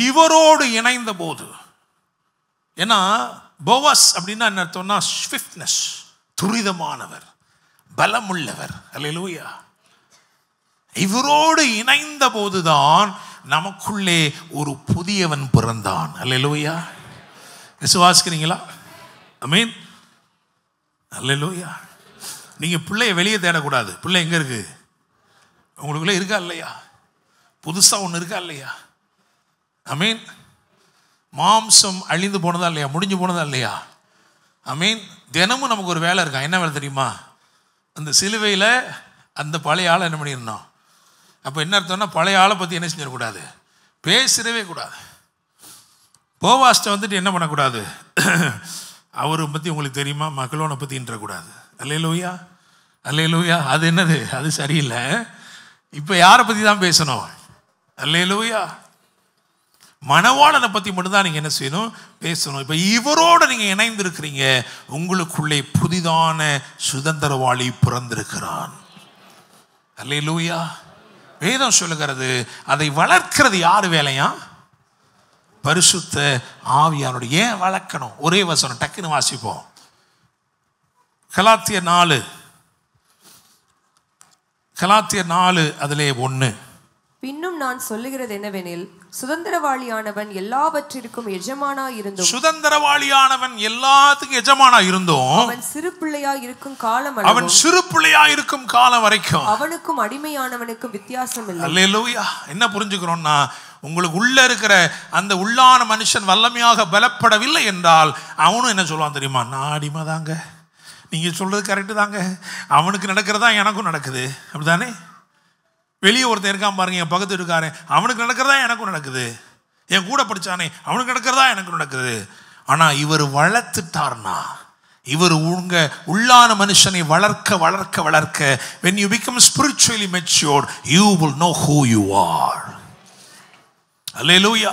இவரோடு இணைந்த போது, ஏன்னா போவாஸ் அப்படின்னா என்ன அர்த்தம்னா? ஸ்விஃப்ட்னஸ், துரிதமானவர், பலமுள்ளவர். அல்லேலூயா. இவரோடு இணைந்த போதுதான் நமக்குள்ளே ஒரு புதியவன் பிறந்தான். அல்லேலூயா. விசுவாசிக்கிறீங்களா? ஆமென். அல்லேலூயா. நீங்க பிள்ளைய வெளியே தேடக்கூடாது. பிள்ளை எங்க இருக்கு? உங்களுக்குள்ளே இருக்கா இல்லையா? புதுசா ஒன்று இருக்கா இல்லையா? ஆமென். மாம்சம் அழிந்து போனதா இல்லையா? முடிஞ்சு போனதா இல்லையா? ஆமென். தினமும் நமக்கு ஒரு வேலை இருக்கா. என்ன வேலை தெரியுமா? அந்த சிலுவையில் அந்த பழைய ஆளை என்ன பண்ணிடணும். அப்போ என்ன அர்த்தம்னா, பழைய ஆளை பற்றி என்ன செஞ்சிடக்கூடாது, பேசிடவே கூடாது. போவாஸ்ட்டை வந்துட்டு என்ன பண்ணக்கூடாது, அவரை பற்றி உங்களுக்கு தெரியுமா, மகளோனை பற்றின்றக்கூடாது. அல்லேலூயா. அல்லேலூயா. அது என்னது? அது சரியில்லை. இப்போ யாரை பற்றி தான் பேசணும்? அல்லேலூயா. மணவாளனை பற்றி மட்டும்தான் நீங்கள் என்ன செய்யணும், பேசணும். இப்போ இவரோடு நீங்கள் இணைந்திருக்கிறீங்க, உங்களுக்குள்ளே புதிதான சுதந்திரவாளி பிறந்திருக்கிறான். அல்லேலூயா. வேதம் சொல்லுகிறது, அதை வளர்க்கிறது யார் வேலையா? பரிசுத்த ஆவியானோட. ஏன் வளர்க்கணும்? ஒரே வசனம் டக்குன்னு வாசிப்போம். கலாத்தியர் 4 அதிலே 1.
பின்னும் நான் சொல்லுகிறது என்னவெனில், சுதந்திரவாளியானவன் எல்லாவற்றிற்கும் எஜமானா இருந்தும்,
சுதந்திரவாளியானவன் எல்லாத்துக்கும் எஜமானா இருந்தும்,
அவன் சிறு பிள்ளையா இருக்கும் காலம் வரைக்கும் அவனுக்கும் அடிமையானவனுக்கும் வித்தியாசம் இல்லை.
அல்லேலூயா. என்ன புரிஞ்சுக்கிறோம்னா, உங்களுக்கு உள்ள இருக்கிற அந்த உள்ளான மனுஷன் வல்லமையாக பலப்படவில்லை என்றால் அவனும் என்ன சொல்லுவான் தெரியுமா? நான் அடிமை தாங்க, நீங்க சொல்றது கரெக்டு தாங்க, அவனுக்கு நடக்கிறதா எனக்கும் நடக்குது. அப்படிதானே? வெளியே ஒருத்தர் இருக்கான் பாருங்க, என் பக்கத்து இருக்காரு, அவனுக்கு நடக்கிறதா எனக்கும் நடக்குது. என் கூட படிச்சானே, அவனுக்கு நடக்கிறதா எனக்கு நடக்குது. ஆனா இவர் வளர்த்துட்டார்னா, இவர் உங்க உள்ளான மனுஷனை வளர்க்க வளர்க்க வளர்க்க, when you become spiritually matured, you will know who you are. அல்லேலூயா.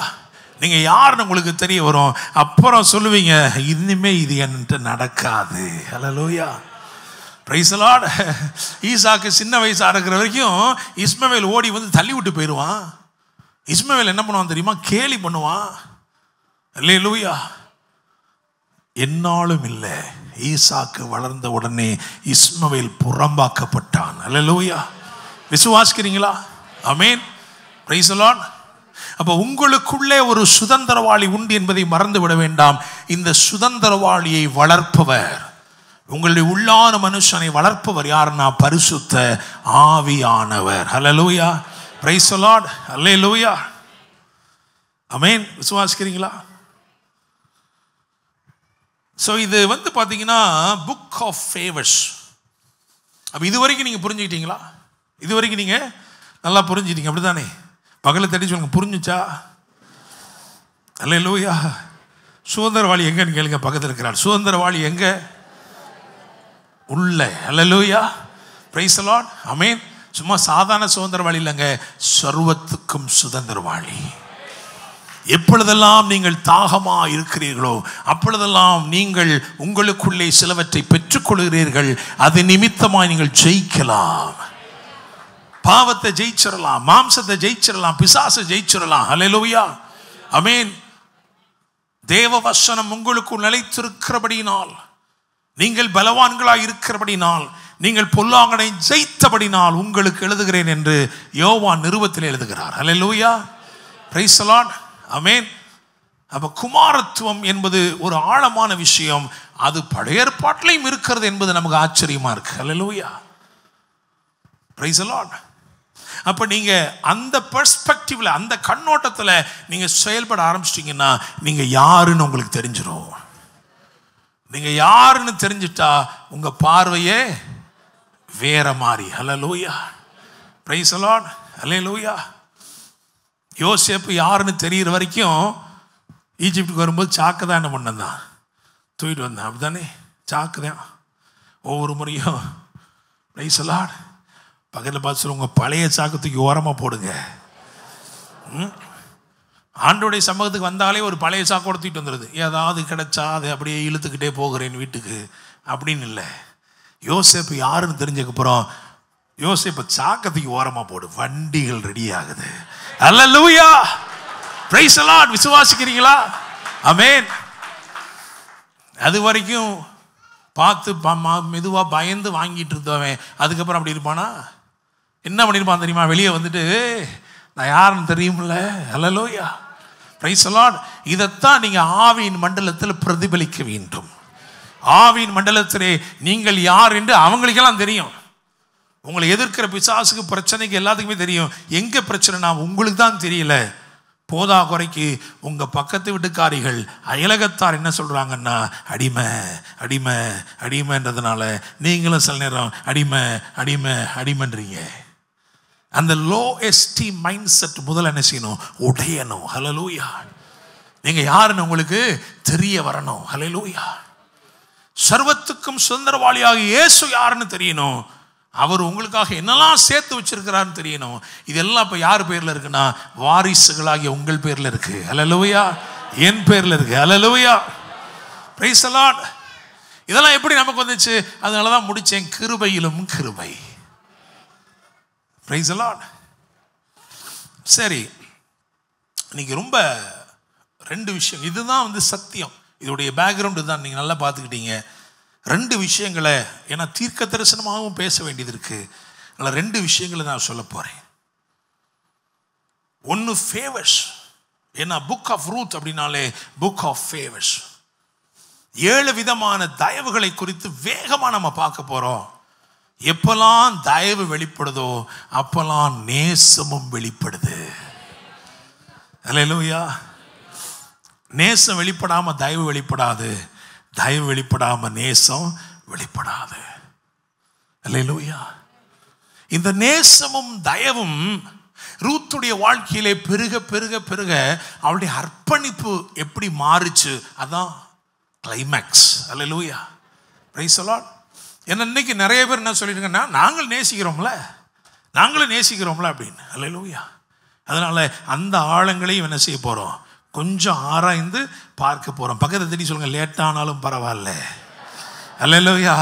நீங்க யாருன்னு உங்களுக்கு தெரிய வரும். அப்புறம் சொல்லுவீங்க, இனிமே இது என்கிட்ட நடக்காது. அல்லேலூயா. Praise the Lord. ஈசாக்கு சின்ன வயசா இருக்கிற வரைக்கும் இஸ்மவேல் ஓடி வந்து தள்ளி விட்டு போயிடுவான். இஸ்மவேல் என்ன பண்ணுவான் தெரியுமா? கேலி பண்ணுவான். அல்லேலூயா. என்னாலும் இல்லை, ஈசாக்கு வளர்ந்த உடனே இஸ்மவேல் புறம்பாக்கப்பட்டான். அல்லேலூயா. விசுவாசிக்கிறீங்களா? ஆமென். Praise the Lord. அப்போ உங்களுக்குள்ளே ஒரு சுதந்திரவாளி உண்டு என்பதை மறந்து விட வேண்டாம். இந்த சுதந்திரவாளியை வளர்ப்பவர், உங்களுடைய உள்ளான மனுஷனை வளர்ப்பவர் யாருன்னா பரிசுத்த ஆவியானவர். ஹல்லேலூயா. Praise the Lord. ஹல்லேலூயா. ஆமென். விசுவாசிக்கிறீங்களா? ஸோ இது வந்து பார்த்தீங்கன்னா புக் ஆஃப் ஃபேவர்ஸ். அப்போ இது வரைக்கும் நீங்கள் புரிஞ்சுக்கிட்டீங்களா? இது வரைக்கும் நீங்கள் நல்லா புரிஞ்சுக்கிட்டீங்க, அப்படி தானே? பகலை தட்டி சொல்லுங்க, புரிஞ்சுச்சா? அல்லேலூயா. சுதந்திரவாளி எங்கன்னு கேளுங்க, பக்கத்தில் இருக்கிறார். சுதந்திரவாளி எங்க? உள்ள. அல்லேலூயா. Praise the Lord. ஆமென். சும்மா சாதாரண சுதந்திரவாளி இல்லைங்க, சர்வத்துக்கும் சுதந்திரவாளி. எப்பொழுதெல்லாம் நீங்கள் தாகமா இருக்கிறீர்களோ அப்பொழுதெல்லாம் நீங்கள் உங்களுக்குள்ளே சிலவற்றை பெற்றுக்கொள்கிறீர்கள். அது நிமித்தமாக நீங்கள் ஜெயிக்கலாம். பாவத்தை ஜெயிச்சிடலாம், மாம்சத்தை ஜெயிச்சிடலாம், பிசாசை ஜெயிச்சிடலாம். ஹல்லேலூயா. ஆமென். தேவ வசனம் உங்களுக்குள் நிலைத்திருக்கிறபடினால், நீங்கள் பலவான்களாய் இருக்கிறபடினால், நீங்கள் பொல்லாங்கனை ஜெயித்தபடினால் உங்களுக்கு எழுதுகிறேன் என்று யோவான் நிருபத்தில் எழுதுகிறார். ஹல்லேலூயா. Praise the Lord. ஆமென். அப்ப குமாரத்துவம் என்பது ஒரு ஆழமான விஷயம். அது பழைய ஏற்பாட்டிலையும் இருக்கிறது என்பது நமக்கு ஆச்சரியமா இருக்கு. ஹல்லேலூயா. Praise the Lord. அப்ப நீங்க அந்த பெர்ஸ்பெக்டிவ்ல, அந்த கண்ணோட்டத்தில் நீங்க செயல்பட ஆரம்பிச்சிட்டீங்கன்னா நீங்க யாருன்னு உங்களுக்கு தெரிஞ்சிடும். நீங்க யாருன்னு தெரிஞ்சிட்டா உங்க பார்வையே வேற மாதிரி. ஹல்லேலூயா. Praise the Lord. ஹல்லேலூயா. யோசேப்பு யாருன்னு தெரிகிற வரைக்கும் ஈஜிப்டுக்கு வரும்போது சாக்கு தான் என்ன பண்ணதான் தூக்கிட்டு வந்தேன். அப்படித்தானே? சாக்கு தான். ஒவ்வொரு முறையும் பிரைஸ் தி லார்ட் பக்கத்தில் பார்த்து சொல்லுங்க, பழைய சாக்கு தூக்கி ஓரமாக போடுங்க. ஆண்டோடைய சமூகத்துக்கு வந்தாலே ஒரு பழைய சாக்கோட தூக்கிட்டு வந்துடுது. ஏதாவது கிடைச்சா அதை அப்படியே இழுத்துக்கிட்டே போகிறேன் வீட்டுக்கு அப்படின்னு இல்லை. யோசேப்பு யாருன்னு தெரிஞ்சதுக்கப்புறம் யோசேப்பு சாக்கத்துக்கு ஓரமாக போடு, வண்டிகள் ரெடி ஆகுது. அல்லேலூயா. Praise the Lord. விசுவாசிக்கிறீங்களா? ஆமென். அது வரைக்கும் பார்த்து மெதுவாக பயந்து வாங்கிட்டு இருந்தவன் அதுக்கப்புறம் அப்படி இருப்பானா? என்ன பண்ணியிருப்பான் தெரியுமா? வெளியே வந்துட்டு நான் யாருன்னு தெரியுமில்ல. அல்லேலூயா. Praise the Lord. இதைத்தான் நீங்கள் ஆவியின் மண்டலத்தில் பிரதிபலிக்க வேண்டும். ஆவியின் மண்டலத்திலே நீங்கள் யார் என்று அவங்களுக்கெல்லாம் தெரியும். உங்களை எதிர்க்கிற பிசாசுக்கு, பிரச்சனைக்கு எல்லாத்துக்குமே தெரியும். எங்க பிரச்சனைனா உங்களுக்கு தான் தெரியல. போதா குறைக்கு உங்க பக்கத்து வீட்டுக்காரிகள், அயலகத்தார் என்ன சொல்றாங்கன்னா அடிமை அடிமை அடிமைன்றதுனால நீங்களும் சில நேரம் அடிமை அடிமை அடிமைன்றீங்க. அந்த லோ எஸ்டீம் மைண்ட் செட் முதல்ல என்ன செய்யணும்? உடையணும். ஹல்லேலூயா. நீங்க யாருன்னு உங்களுக்கு தெரிய வரணும். ஹல்லேலூயா. சர்வத்துக்கும் சுதந்திரவாளியாக இயேசு யாருன்னு தெரியணும். அவர் உங்களுக்காக என்னெல்லாம் சேர்த்து வச்சிருக்கிறான்னு தெரியணும். இதெல்லாம் இப்போ யார் பேரில் இருக்குன்னா வாரிசுகளாகிய உங்கள் பேரில் இருக்கு. அல்லேலூயா. என் பேரில் இருக்கு. அல்லேலூயா. Praise the Lord. இதெல்லாம் எப்படி நமக்கு வந்துச்சு? அதனால தான் முடிச்சேன், கிருபையிலும் கிருபை. Praise the Lord. சரி, இன்னைக்கு ரொம்ப 2 விஷயம். இதுதான் வந்து சத்தியம். இதோடைய பேக்ரவுண்டு தான் நீங்கள் நல்லா பார்த்துக்கிட்டீங்க. 2 விஷயங்களை, ஏன்னா தீர்க்க தரிசனமாகவும் பேச வேண்டியது இருக்கு. அதனால் 2 விஷயங்களை நான் சொல்ல போகிறேன். ஒன்று ஃபேவர்ஸ். ஏன்னா புக் ஆஃப் ரூத் அப்படின்னாலே புக் ஆஃப் ஃபேவர்ஸ். 7 விதமான தயவுகளை குறித்து வேகமாக நம்ம பார்க்க போகிறோம். எப்பெல்லாம் தயவு வெளிப்படுதோ அப்பெல்லாம் நேசமும் வெளிப்படுது. அல்லேலூயா. நேசம் வெளிப்படாம தயவு வெளிப்படாது, தயவு வெளிப்படாம நேசம் வெளிப்படாது. அல்லேலூயா. இந்த நேசமும் தயவும் ரூத்துடைய வாழ்க்கையிலே பெருக பெருக பெருக அவளுடைய அர்ப்பணிப்பு எப்படி மாறுச்சு, அதான் climax. Hallelujah. Praise the Lord. ஏன்னா இன்னைக்கு நிறைய பேர் என்ன சொல்லியிருக்கேன்னா, நாங்களும் நேசிக்கிறோம்ல அப்படின்னு. அல்லேலூயா. அதனால அந்த ஆழங்களையும் என்ன செய்ய போறோம், கொஞ்சம் ஆராய்ந்து பார்க்க போறோம். பக்கத்தை தேடி சொல்லுங்க, லேட்டானாலும் பரவாயில்ல. அல்லேலூயா.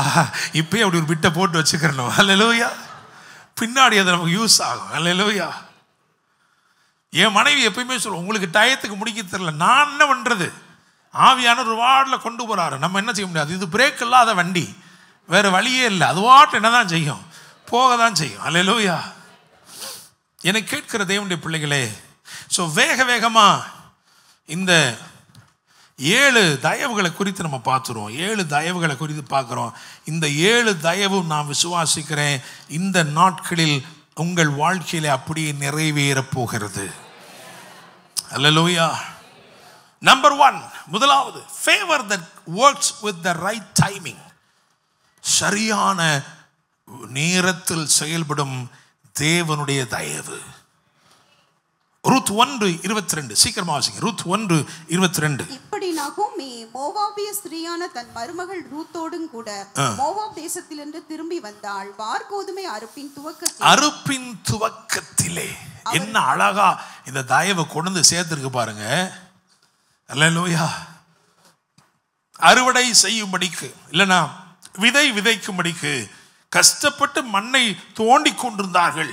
இப்பயே அப்படி ஒரு பிட்டை போட்டு வச்சுக்கிறணும். அல்லேலூயா. பின்னாடி அது நமக்கு யூஸ் ஆகும். அல்லேலூயா. என் மனைவி எப்பயுமே சொல்லுவோம், உங்களுக்கு டயத்துக்கு முடிக்க தெரியல, நான் என்ன பண்றது, ஆவியான ஒரு வார்டில் கொண்டு போறாரு, நம்ம என்ன செய்ய முடியாது. இது பிரேக் இல்லாத வண்டி, வேற வழியே இல்லை. அது வாட்டு என்ன தான் செய்யும், போக தான் செய்யும். அல்லேலூயா. என்னை கேட்கிற தேவனுடைய பிள்ளைகளே, ஸோ வேக வேகமா இந்த 7 தயவுகளை குறித்து நம்ம பார்த்துருவோம். 7 தயவுகளை குறித்து பார்க்குறோம். இந்த 7 தயவும் நான் விசுவாசிக்கிறேன் இந்த நாட்களில் உங்கள் வாழ்க்கையில அப்படியே நிறைவேறப் போகிறது. அல்லேலூயா. நம்பர் 1, முதலாவது, favour that works with the right timing. சரியான நேரத்தில் செயல்படும் தேவனுடைய தயவு. ரூத் 1:22. சீக்கிரமா வாசிங்க. ரூத் 1:22.
இப்படி நகோமி மோவாபிய ஸ்திரீயான தன் மருமகள் ரூத்தோடும் கூட மோவாப் தேசத்திலிருந்து திரும்பி வந்தாள். வார்கோதுமை அறுப்பின் துவக்கத்திலே. என்ன அழகா இந்த தயவை கொண்டு சேர்த்திருக்கு பாருங்க. அல்லேலூயா. அறுவடை செய்யும்படிக்கு, இல்லைனா விதைக்கும்படிக்கு கஷ்டப்பட்டு மண்ணை தோண்டி கொண்டிருந்தார்கள்.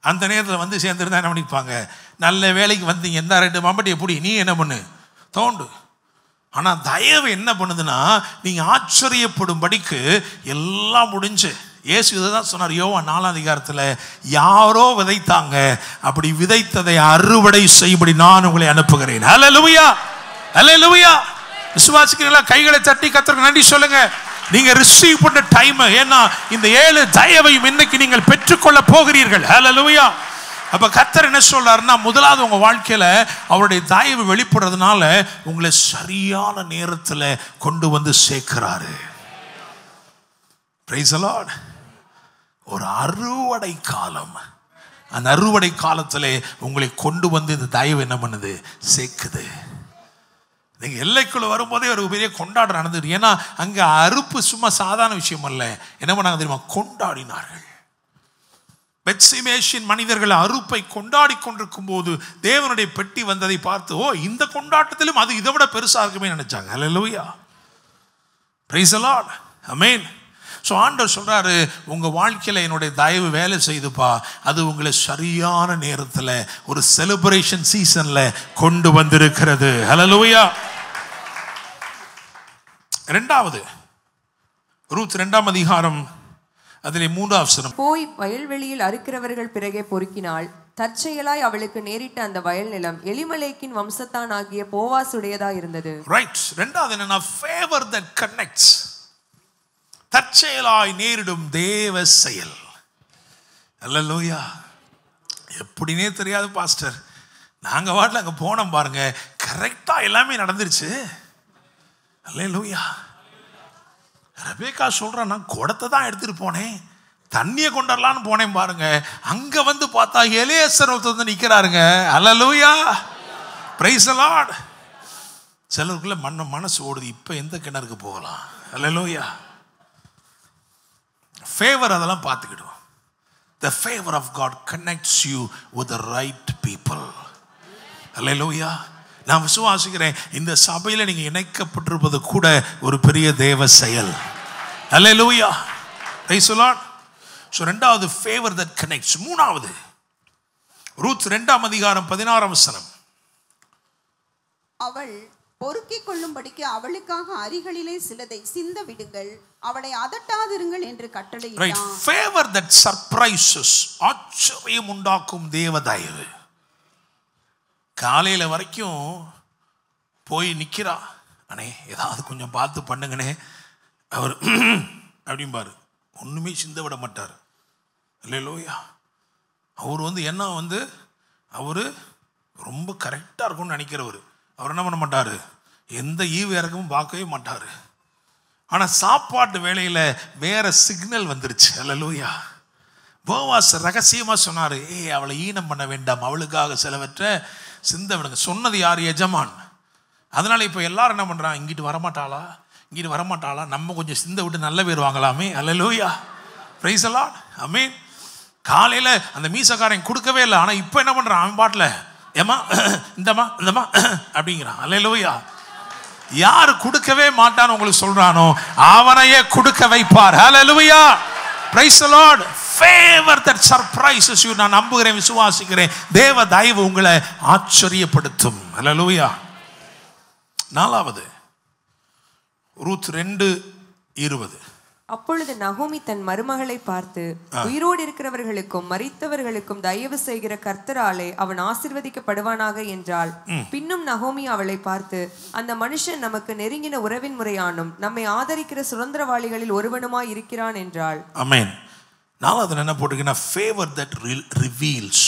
அந்த நேரத்தில் வந்து சேர்ந்துருந்தா என்ன பண்ணிப்பாங்க, நல்ல வேலைக்கு வந்தீங்க, எந்த 2 மம்பட்டி எப்படி நீ என்ன பண்ணு, தோண்டு. ஆனால் தயவு என்ன பண்ணுதுன்னா, நீங்கள் ஆச்சரியப்படும்படிக்கு எல்லாம் முடிஞ்சு. இயேசு இதை தான் சொன்னார் யோவான் 4ஆம் அதிகாரத்தில், யாரோ விதைத்தாங்க, அப்படி விதைத்ததை அறுவடை செய்யும்படி நான் உங்களை அனுப்புகிறேன். அல்லேலூயா. அல்லேலூயா. விசுவாசிக்கிறீங்களா? கைகளை தட்டி கர்த்தருக்கு நன்றி சொல்லுங்க. நீங்க ரிசீவ் பண்ண டைம். ஏன்னா இந்த 7 தயவையும் இன்னைக்கு நீங்கள் பெற்றுக்கொள்ள போகிறீர்கள். ஹல்லேலூயா. அப்ப கர்த்தர் என்ன சொல்றாருன்னா, முதலாவது உங்க வாழ்க்கையில அவருடைய தயவு வெளிப்படுறதுனால உங்களை சரியான நேரத்தில் கொண்டு வந்து சேர்க்கிறாரு. Price the Lord. ஒரு அறுவடை காலம். அந்த அறுவடை காலத்திலே உங்களை கொண்டு வந்து இந்த தயவு என்ன பண்ணுது, சேர்க்குது. நீங்கள் எல்லைக்குள்ள வரும்போதே ஒரு பெரிய கொண்டாட்டம் நடந்துட்டு. ஏன்னா அங்கே அறுப்பு சும்மா சாதாரண விஷயம் அல்ல. என்ன பண்ணாங்க தெரியுமா, கொண்டாடினார்கள். பெத்சிமேஷின் மனிதர்கள் அறுப்பை கொண்டாடி கொண்டிருக்கும் போது தேவனுடைய பெட்டி வந்ததை பார்த்து, ஓ இந்த கொண்டாட்டத்திலும் அது இதை விட பெருசா இருக்குமே நினைச்சாங்க. அல்லேலூயா. Praise the Lord. Amen. So ஆண்டவர் சொல்றாரு, உங்க வாழ்க்கையில என்னுடைய தயவு வேலை செய்துப்பா, அது உங்களை சரியான நேரத்தில் ஒரு செலிப்ரேஷன் சீசன்ல கொண்டு வந்திருக்கிறது. ஹல்லேலூயா. 2வது ரூத் 2ஆம் அதிகாரம் அதிலே 3ஆம் வசனம். போய்
வயல்வெளியில் அறுக்கிறவர்கள் பிறகே பொறுக்கினாள். தற்செயலாய் அவளுக்கு நேரிட்ட அந்த வயல் நிலம் எலிமலேக்கின் வம்சத்தான் ஆகிய போவாசுடையதா இருந்தது.
ரைட். 2வது என்னன்னா, ஃபேவர் தட் கனெக்ட்ஸ். தற்செயலாய் நேரிடும் தேவ செயல். அல்லேலூயா. எப்படினே தெரியாது பாஸ்டர், நாங்க வாட்டில் அங்கே போனோம் பாருங்க, கரெக்டா எல்லாமே நடந்துருச்சு. அல்லேலூயா. ரெபேக்கா சொல்றேன், நான் குடத்தை தான் எடுத்துட்டு போனேன், தண்ணியை கொண்டரலான்னு போனேன் பாருங்க, அங்க வந்து பார்த்தா எலியேசர் வந்து நிக்கிறாருங்க. அல்லேலூயா. Praise the Lord. சிலருக்குள்ள மனசு ஓடுது, இப்ப எந்த கிணறுக்கு போகலாம். அல்லேலூயா. ஃபேவர் அதெல்லாம் பார்த்துக்கிடுவோம். The favor of God connects you with the right people. Hallelujah. நான் விசுவாசிக்கிறேன் இந்த சபையில் நீங்க இணைக்கப்பட்டிருப்பது கூட ஒரு பெரிய தேவ செயல். Hallelujah. Praise the Lord. So இரண்டாவது favor that connects. மூணாவது ரூத் 2ஆம் அதிகாரம் 16ஆம் வசனம்.
அவள் பொறுக்கிக் கொள்ளும்படிக்கு அவளுக்காக அரிகளிலே சிலதை சிந்த விடுங்கள், அவளை அதட்டாதிருங்கள் என்று கட்டளையிட்டான்.
Favor that surprises. ஆச்சரியம் உண்டாக்கும் தேவ தயவு. காலையில வரைக்கும் போய் நிக்கிறா, அண்ணே ஏதாவது கொஞ்சம் பார்த்து பண்ணுங்கண்ணே. அவர் அப்படிம்பாரு, ஒண்ணுமே சிந்த விட மாட்டார். அல்லேலூயா. அவர் என்ன அவரு ரொம்ப கரெக்டா இருக்கும்னு நினைக்கிறவர். அவர் என்ன பண்ண மாட்டாரு, எந்த ஈவு இறக்கமும் பார்க்கவே மாட்டாரு. ஆனா சாப்பாட்டு வேளையில வேற சிக்னல் வந்துருச்சு. அல்லேலூயா. போவாஸ் ரகசியமா சொன்னாரு, அவளை ஈனம் பண்ண வேண்டாம், அவளுக்காக சிலவற்ற சிந்த விடுங்க. சொன்னது யார்? எஜமான். அதனால இப்ப எல்லாரும் என்ன பண்றாங்க, இங்கிட்டு வரமாட்டாளா, நம்ம கொஞ்சம் சிந்த விட்டு நல்ல பேர் வாங்கலாமே. அல்லேலூயா. Praise the Lord. ஆமென். காலையில அந்த மீசக்காரன் கொடுக்கவே இல்லை, ஆனா இப்ப என்ன பண்றான், அவன் பாட்டில் ஏமா இந்தமா அப்படிங்கிறான். அல்லேலூயா. யாரு கொடுக்கவே மாட்டான்னு உங்களுக்கு சொல்றானோ அவனையே கொடுக்க வைப்பார். அல்லேலூயா. Praise the Lord. Favor that surprises you. நான் நம்புகிறேன், விசுவாசிக்கிறேன், தேவ தயவு உங்களை ஆச்சரியப்படுத்தும். அல்லேலூயா. நாலாவது ரூத் 2:20.
அப்பொழுது நகோமி தன் மருமகளை பார்த்து, உயிரோடு இருக்கிறவர்களுக்கும் மரித்தவர்களுக்கும் தயவு செய்கிற கர்த்தராலே அவன் ஆசீர்வதிக்கப்படுவானாக என்றாள். பின்னும் நகோமி அவளை பார்த்து, அந்த மனுஷன் நமக்கு நெருங்கின உறவின் முறையானும் நம்மை ஆதரிக்கிற சுதந்திரவாளிகளில் ஒருவனுமாய் இருக்கிறான் என்றாள்.
ஆமென். நாலாவது என்ன போட்டுக்கினா, favor that reveals.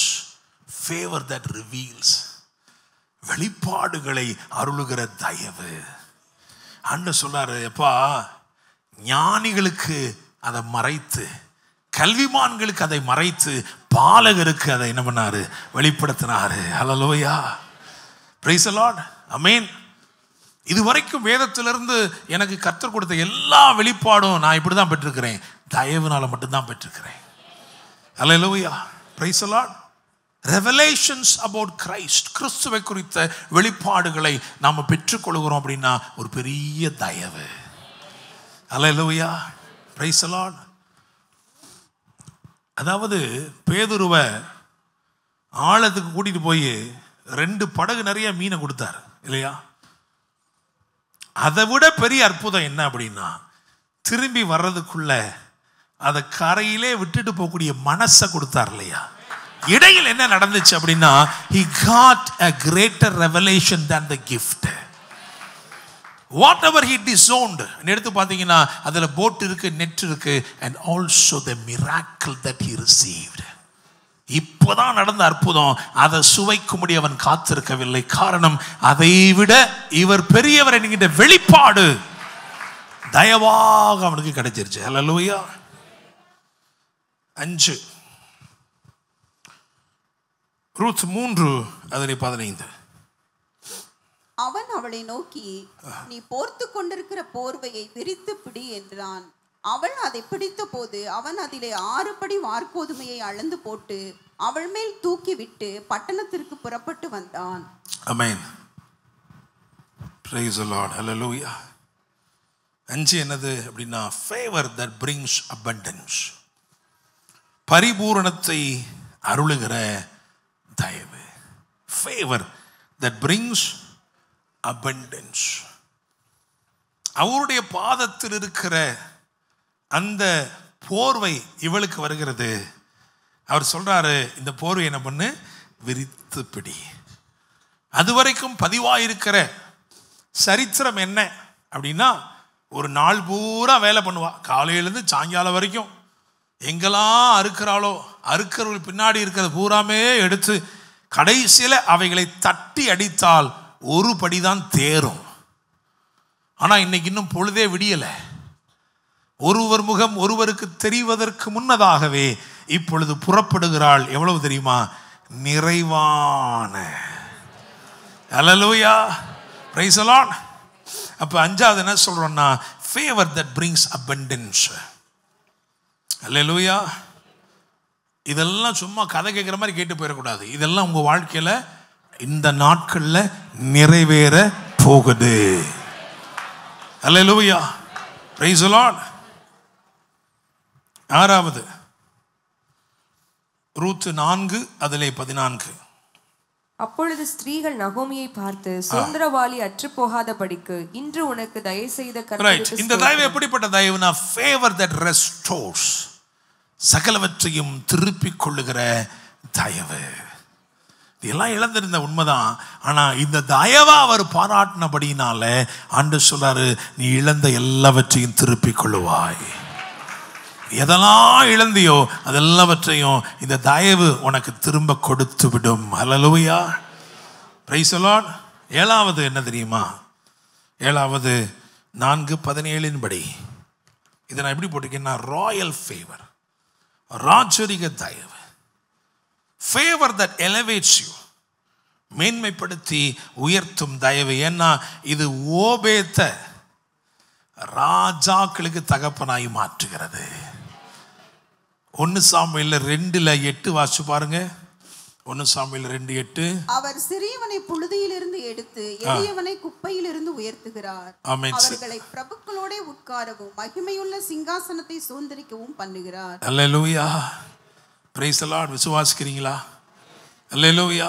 Favor that reveals. வெளிப்பாடுகளை அருளுகிற தயவு. ஆண்டவர் சொல்றாரு, எப்பா ஞானிகளுக்கு அதை மறைத்து, கல்விமான்களுக்கு அதை மறைத்து, பாலகருக்கு அதை என்ன பண்ணாரு, வெளிப்படுத்தினாரு. ஹல்லேலூயா. Praise the Lord. ஆமென். இதுவரைக்கும் வேதத்திலிருந்து எனக்கு கர்த்தர் கொடுத்த எல்லா வெளிப்பாடும் நான் இப்படிதான் பெற்றிருக்கிறேன், தயவுனால மட்டும்தான் பெற்றிருக்கிறேன். ஹல்லேலூயா. Praise the Lord. Revelations about Christ, கிறிஸ்துவை குறித்த வெளிப்பாடுகளை நாம பெற்றுக்கொள்கிறோம் அப்படின்னா ஒரு பெரிய தயவு. அல்லேலூயா. Praise the Lord. அதாவது பேதுருவை ஆழத்துக்கு கூட்டிட்டு போய் 2 படகு நிறைய மீனை கொடுத்தார் இல்லையா? அதை விட பெரிய அற்புதம் என்ன அப்படின்னா, திரும்பி வர்றதுக்குள்ள அதை கரையிலே விட்டுட்டு போகக்கூடிய மனசை கொடுத்தார் இல்லையா? இடையில் என்ன நடந்துச்சு அப்படின்னா, he got a greater revelation than the gift. Whatever he disowned, எடுத்து பார்த்தீங்கன்னா அதுல போட் இருக்கு, நெட் இருக்கு, and also the miracle that he received. இப்போதான் நடந்த அற்புதம், அதை சுவைக்கும்படி அவன் காத்திருக்கவில்லை. காரணம், அதை விட இவர் பெரியவர் என்கிற வெளிப்பாடு தயவாக அவனுக்கு கிடைச்சிருச்சு. ஹல்லேலூயா. 5 ரூத் 3:15.
அவன் அவளை நோக்கி, நீ போர்த்து கொண்டிருக்கிற போர்வையை விரித்து பிடி என்றான். அவள் அதை பிடித்த போது அவன் அதிலே 6 படி வார்கோதுமையை அளந்து போட்டு அவள் மேல் தூக்கி விட்டு பட்டணத்திற்கு புறப்பட்டு வந்தான்.
ஆமென். Praise the Lord. Hallelujah. 5 என்னது அப்படின்னா, favor that brings abundance. பரிபூரணத்தை அருளுகிற தயவு. Favor that brings abundance. அவருடைய பாதத்தில் இருக்கிற அந்த போர்வை இவளுக்கு வருகிறது. அவர் சொல்றாரு, இந்த போர்வை என்ன பண்ணு, விரித்து பிடி. அதுவரைக்கும் பதிவாயிருக்கிற சரித்திரம் என்ன அப்படின்னா, ஒரு நாள் பூரா வேலை பண்ணுவா, காலையிலேருந்து சாயங்காலம் வரைக்கும். எங்கெல்லாம் அறுக்கிறாளோ அறுக்கிறவர்கள் பின்னாடி இருக்கிறது பூராமே எடுத்து கடைசியில் அவைகளை தட்டி அடித்தால் ஒரு படிதான் தேரும். ஆனால் இன்னைக்கு இன்னும் பொழுதே விடியலை. ஒருவர் முகம் ஒருவருக்கு தெரிவதற்கு முன்னதாகவே இப்பொழுது புறப்படுகிறாள். எவ்வளவு தெரியுமா? நிறைவான. ஹல்லேலூயா. Praise the Lord. அப்ப 5வது என்ன சொல்றோம்னா, ஃபேவர் தட் பிரிங்ஸ் அபண்டன்ஸ். ஹல்லேலூயா. இதெல்லாம் சும்மா கதை கேட்குற மாதிரி கேட்டு போயிடக்கூடாது. இதெல்லாம் உங்கள் வாழ்க்கையில் இந்த நாட்களில் நிறைவேற போகுது. அல்லேலூயா, பிரைஸ் தி லார்ட். ஆறாவது ரூத் 4 அதிலே 14.
அப்பொழுது ஸ்திரீகள் நகோமியை பார்த்து, சுதந்திரவாளி அற்று போகாதபடிக்கு இன்று உனக்கு தயவு செய்த கர்த்தருக்கு
இந்த தயவு எப்படிப்பட்ட தயவுனா ஃபேவர் தட் ரெஸ்டோர்ஸ், சகலவற்றையும் திருப்பிக் கொள்ளுகிற தயவு. இதெல்லாம் இழந்திருந்த உண்மைதான். ஆனா இந்த தயவா அவர் பாராட்டினபடினால ஆண்டவர் சொல்றாரு, நீ இழந்த எல்லாவற்றையும் திருப்பிக் கொள்ளுவாய். எதெல்லாம் இழந்தியோ அதெல்லாவற்றையும் இந்த தயவு உனக்கு திரும்ப கொடுத்து விடும். ஹல்லேலூயா, பிரைஸ் தி லார்ட். ஏழாவது என்ன தெரியுமா? ஏழாவது 4:17 படி இதை நான் எப்படி போட்டிருக்கேன்னா, ராயல் ஃபேவர், ராஜரிக தயவு. ஃபேவர் தட் எலவேட்ஸ் யூ, மேன்மைப்படுத்தி உயர்த்தும் தயவு. ஏன்னா இது ஓபேத்த ராஜாக்களுக்கு தகப்பனாய் மாற்றுகிறது. 1 சாமுவேல் 2:8 வாசிச்சு பாருங்க. 1 சாமுவேல் 2:8.
அவர் சிறியவனை புழுதியிலிருந்து எடுத்து எளியவனை குப்பையிலிருந்து உயர்த்துகிறார். அவர்களை பிரபுக்களோட உட்காரவும் மகிமையுள்ள சிங்காசனத்தை சுதந்தரிக்கவும் பண்ணுகிறார்.
அல்லேலூயா, பிரைஸ் தி லார்ட். விசுவாசிக்கிறீங்களா? அல்லேலூயா.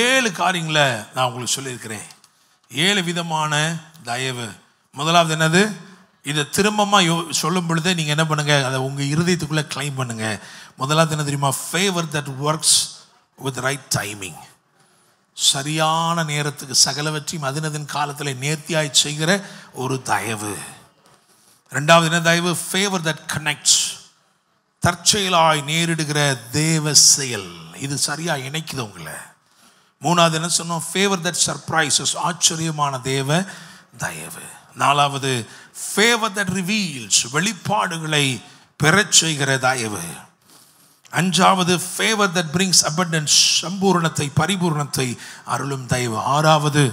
7 காரியங்களை நான் உங்களுக்கு சொல்லியிருக்கிறேன். 7 விதமான தயவு. முதலாவது என்னது? இதை திரும்பமா சொல்லும் பொழுதே நீங்கள் என்ன பண்ணுங்க, அதை உங்கள் இருதயத்துக்குள்ளே கிளைம் பண்ணுங்க. முதலாவது என்ன தெரியுமா? Favour that works with right timing. சரியான நேரத்துக்கு சகலவற்றையும் அதினதின் காலத்தில் நேர்த்தியாய் செய்கிற ஒரு தயவு. ரெண்டாவது என்ன தயவு? ஃபேவர் தட் கனெக்ட்ஸ், தற்செயலாய் நேரிடுகிற தேவ செயல். இது சரியாக இணைக்குது உங்களை. மூணாவது என்ன சொன்னோம்? ஃபேவர் தட் சர்ப்ரைசஸ், ஆச்சரியமான தேவ தயவு. நாலாவது ஃபேவர் தட் ரிவீல்ஸ், வெளிப்பாடுகளை பெறச் செய்கிற தயவு. அஞ்சாவது ஃபேவர் தட் பிரிங்ஸ் அபண்டன்ஸ், சம்பூரணத்தை பரிபூர்ணத்தை அருளும் தயவு. ஆறாவது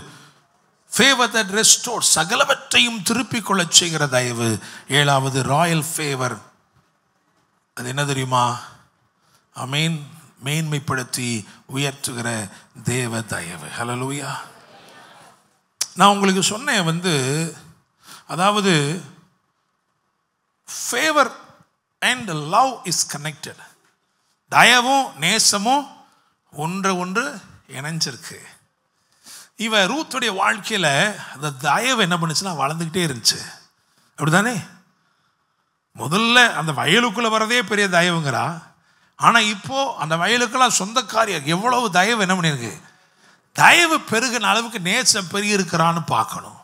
ஃபேவர் தட் ரெஸ்டோர், சகலவற்றையும் திருப்பிக் கொள்ளச் செய்கிற தயவு. ஏழாவது ராயல் ஃபேவர். அது என்ன தெரியுமா? ஆமென், மேன்மைப்படுத்தி உயர்த்துகிற தேவ தயவு. ஹல்லேலூயா. நான் உங்களுக்கு சொன்னேன் அதாவது favour and love is connected. தயவும் நேசமும் ஒன்று இணைஞ்சிருக்கு. இவ ரூத்துடைய வாழ்க்கையில் அந்த தயவு என்ன பண்ணுச்சுன்னா வளர்ந்துக்கிட்டே இருந்துச்சு. அப்படிதானே? முதல்ல அந்த வயலுக்குள்ளே வரதே பெரிய தயவுங்கிறா. ஆனால் இப்போ அந்த வயலுக்கெல்லாம் சொந்தக்காரியாக எவ்வளவு தயவு என்ன பண்ணியிருக்கு. தயவு பெருகின அளவுக்கு நேசம் பெருகி இருக்கிறான்னு பார்க்கணும்.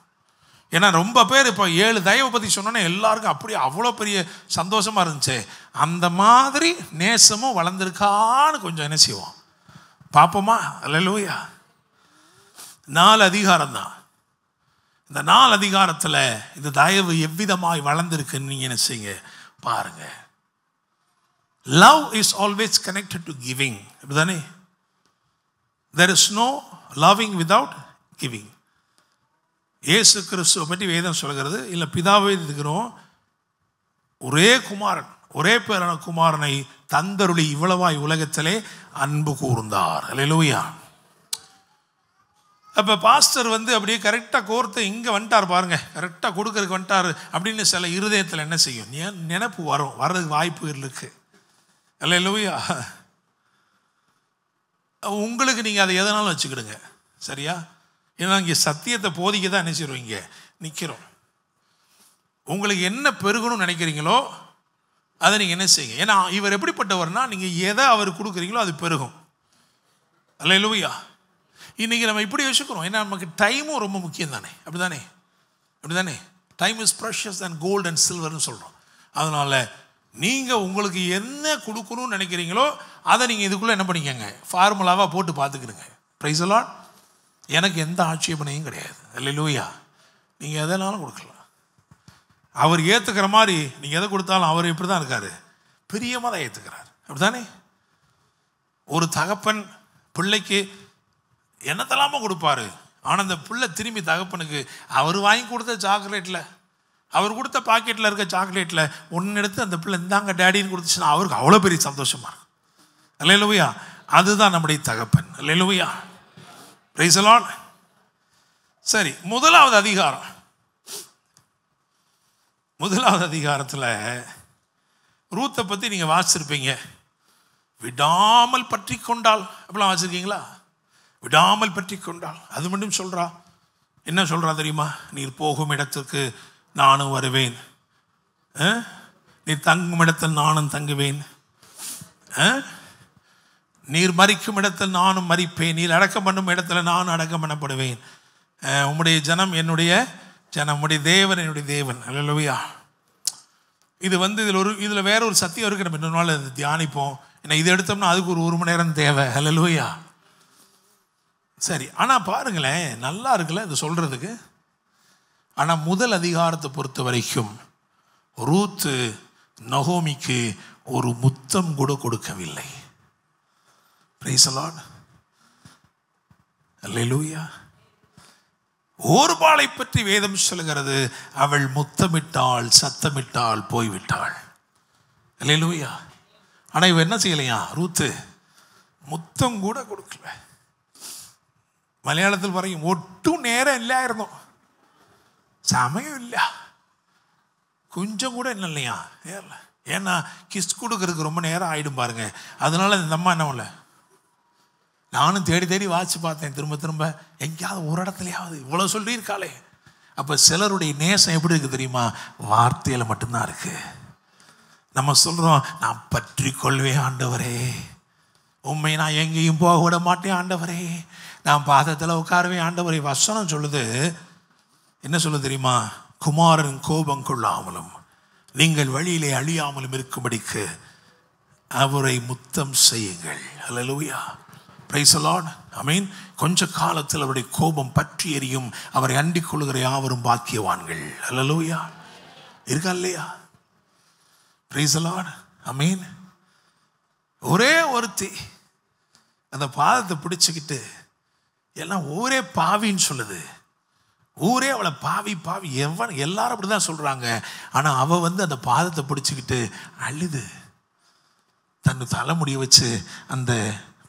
ஏன்னா ரொம்ப பேர் இப்போ 7 தயவை பற்றி சொன்னோன்னே எல்லாருக்கும் அப்படியே அவ்வளோ பெரிய சந்தோஷமாக இருந்துச்சு. அந்த மாதிரி நேசமும் வளர்ந்துருக்கான்னு கொஞ்சம் என்ன செய்வோம், பார்ப்போமா? அல்லேலூயா. 4 அதிகாரம் தான். இந்த 4 அதிகாரத்தில் இந்த தயவு எவ்விதமாய் வளர்ந்துருக்குன்னு நீங்கள் என்ன செய்யுங்க பாருங்க. Love is always connected to giving. இப்படிதானே? there is no loving without giving. இயேசு கிறிஸ்துவை பற்றி வேதம் சொல்கிறது, இல்லை பிதாவே இருக்கிறோம், ஒரே குமாரன், ஒரே பேரான குமாரனை தந்தருளி இவ்வளவாய் உலகத்திலே அன்பு கூர்ந்தார். அல்லேலூயா. அப்போ பாஸ்டர் அப்படியே கரெக்டாக கோர்த்து இங்கே வந்துட்டார் பாருங்க, கரெக்டாக கொடுக்கறதுக்கு வந்துட்டார் அப்படின்னு சில இருதயத்தில் என்ன செய்யும், நினைப்பு வர்றதுக்கு வாய்ப்புகள் இருக்கு. அல்லேலூயா. உங்களுக்கு நீங்கள் அதை எதனாலும் வச்சுக்கிடுங்க, சரியா? ஏன்னா இங்கே சத்தியத்தை போதிக்க தான் என்ன செய்கிறோம், இங்கே நிற்கிறோம். உங்களுக்கு என்ன பெருகணும்னு நினைக்கிறீங்களோ அதை நீங்கள் என்ன செய்யுங்க. ஏன்னா இவர் எப்படிப்பட்டவர்னா, நீங்கள் எதை அவர் கொடுக்குறீங்களோ அது பெருகும். அல்லேலூயா. இன்றைக்கி நம்ம இப்படி வச்சுக்கிறோம். ஏன்னா நமக்கு டைமும் ரொம்ப முக்கியம் தானே. அப்படி தானே? Time is precious and gold and சில்வர்னு சொல்கிறோம். அதனால் நீங்கள் உங்களுக்கு என்ன கொடுக்கணும்னு நினைக்கிறீங்களோ அதை நீங்கள் இதுக்குள்ளே என்ன பண்ணிக்கங்க, ஃபார்முலாவாக போட்டு பார்த்துக்கிடுங்க. Price the Lord. எனக்கு எந்த ஆட்சேபனையும் கிடையாது. அல்லேலூயா. நீங்கள் எதனாலும் கொடுக்கலாம். அவர் ஏற்றுக்கிற மாதிரி நீங்கள் எதை கொடுத்தாலும் அவர் இப்படி தான் இருக்கார், பிரியமாக தான் ஏற்றுக்கிறார். அப்படி தானே? ஒரு தகப்பன் பிள்ளைக்கு என்னத்தெல்லாமோ கொடுப்பாரு. ஆனால் அந்த பிள்ளை திரும்பி தகப்பனுக்கு அவர் வாங்கி கொடுத்த சாக்லேட்டில், அவர் கொடுத்த பாக்கெட்டில் இருக்க சாக்லேட்டில் ஒன்று எடுத்து அந்த பிள்ளை இந்தாங்க டேடின்னு கொடுத்துச்சுன்னா அவருக்கு அவ்வளோ பெரிய சந்தோஷமாக இருக்கும். அல்லேலூயா. அதுதான் நம்முடைய தகப்பன். அல்லேலூயா. Praise the Lord. சரி, முதலாவது அதிகாரத்தில் ரூத்தை பற்றி நீங்கள் வாசிச்சிருப்பீங்க. விடாமல் பற்றி கொண்டாள் அப்படிலாம் வாசிருக்கீங்களா? விடாமல் பற்றி கொண்டாள். அது மட்டும் சொல்கிறா. என்ன சொல்கிறா தெரியுமா? நீர் போகும் இடத்துக்கு நானும் வருவேன், நீர் தங்கும் இடத்தில் நானும் தங்குவேன், நீர் மரிக்கும் இடத்தில் நானும் மரிப்பேன், நீர் அடக்கம் பண்ணும் இடத்துல நானும் அடக்கம் பண்ணப்படுவேன். உம்முடைய ஜனம் என்னுடைய ஜனம், உம்முடைய தேவன் என்னுடைய தேவன். அல்லேலூயா. இது இதில் வேற ஒரு சத்தியம் இருக்குது. நம்ம இன்னொரு நாள் அதை தியானிப்போம். ஏன்னா இது எடுத்தோம்னா அதுக்கு ஒரு மணி நேரம் தேவை. அல்லேலூயா. சரி, ஆனால் பாருங்களேன், நல்லா இருக்குல்ல இது சொல்கிறதுக்கு. ஆனால் முதல் அதிகாரத்தை பொறுத்த வரைக்கும் ரூத்து நகோமிக்கு ஒரு முத்தம் கூட கொடுக்கவில்லை. Price the Lord. அல்லேலூயா. ஓர்பாளை பற்றி வேதம் சொல்லுகிறது, அவள் முத்தமிட்டாள், சத்தமிட்டாள், போய்விட்டாள். அல்லேலூயா. ஆனால் இவ என்ன செய்யலையா? ரூத்து முத்தம் கூட கொடுக்கல. மலையாளத்தில் வரையும் ஒட்டும் நேரம் இல்லாயிருந்தோம், சமயம் இல்லை, கொஞ்சம் கூட என்ன இல்லையா? ஏன்னா கிஸ் கொடுக்கறதுக்கு ரொம்ப நேரம் ஆகிடும் பாருங்க. அதனால இந்த அம்மா என்ன பண்ணல, நானும் தேடி தேடி வாசிச்சு பார்த்தேன் திரும்ப திரும்ப, எங்கேயாவது ஒரு இடத்துலையாவது இவ்வளோ சொல்லியிருக்காளே. அப்போ சிலருடைய நேசம் எப்படி இருக்குது தெரியுமா? வார்த்தையில் மட்டும்தான் இருக்கு. நம்ம சொல்கிறோம், நான் பற்றி கொள்வேன் ஆண்டவரே, உண்மை நான் எங்கேயும் போக விட மாட்டேன் ஆண்டவரே, நான் பாதத்தில் உட்காருவேன் ஆண்டவரே. வசனம் சொல்லுது, என்ன சொல்லுது தெரியுமா? குமாரன் கோபம் கொள்ளாமலும் நீங்கள் வழியிலே அழியாமலும் இருக்கும்படிக்கு அவரை முத்தம் செய்யுங்கள். அல்லேலூயா. Praise the Lord. ஆமென். கொஞ்ச காலத்தில் அவருடைய கோபம் பற்றி எரியும், அவரை அண்டிக் கொள்கிற யாவரும் பாக்கியவான்கள். அல்லேலூயா. இருக்கா இல்லையா? Praise the Lord. ஆமென். ஒரே ஒருத்தி அந்த பாதத்தை பிடிச்சுக்கிட்டு, எல்லாம் ஊரே பாவின்னு சொல்லுது, ஊரே அவளை பாவி பாவி எல்லாரும் அப்படி தான் சொல்கிறாங்க. ஆனால் அவள் அந்த பாதத்தை பிடிச்சிக்கிட்டு அழுது தன் தலைமுடிய வச்சு அந்த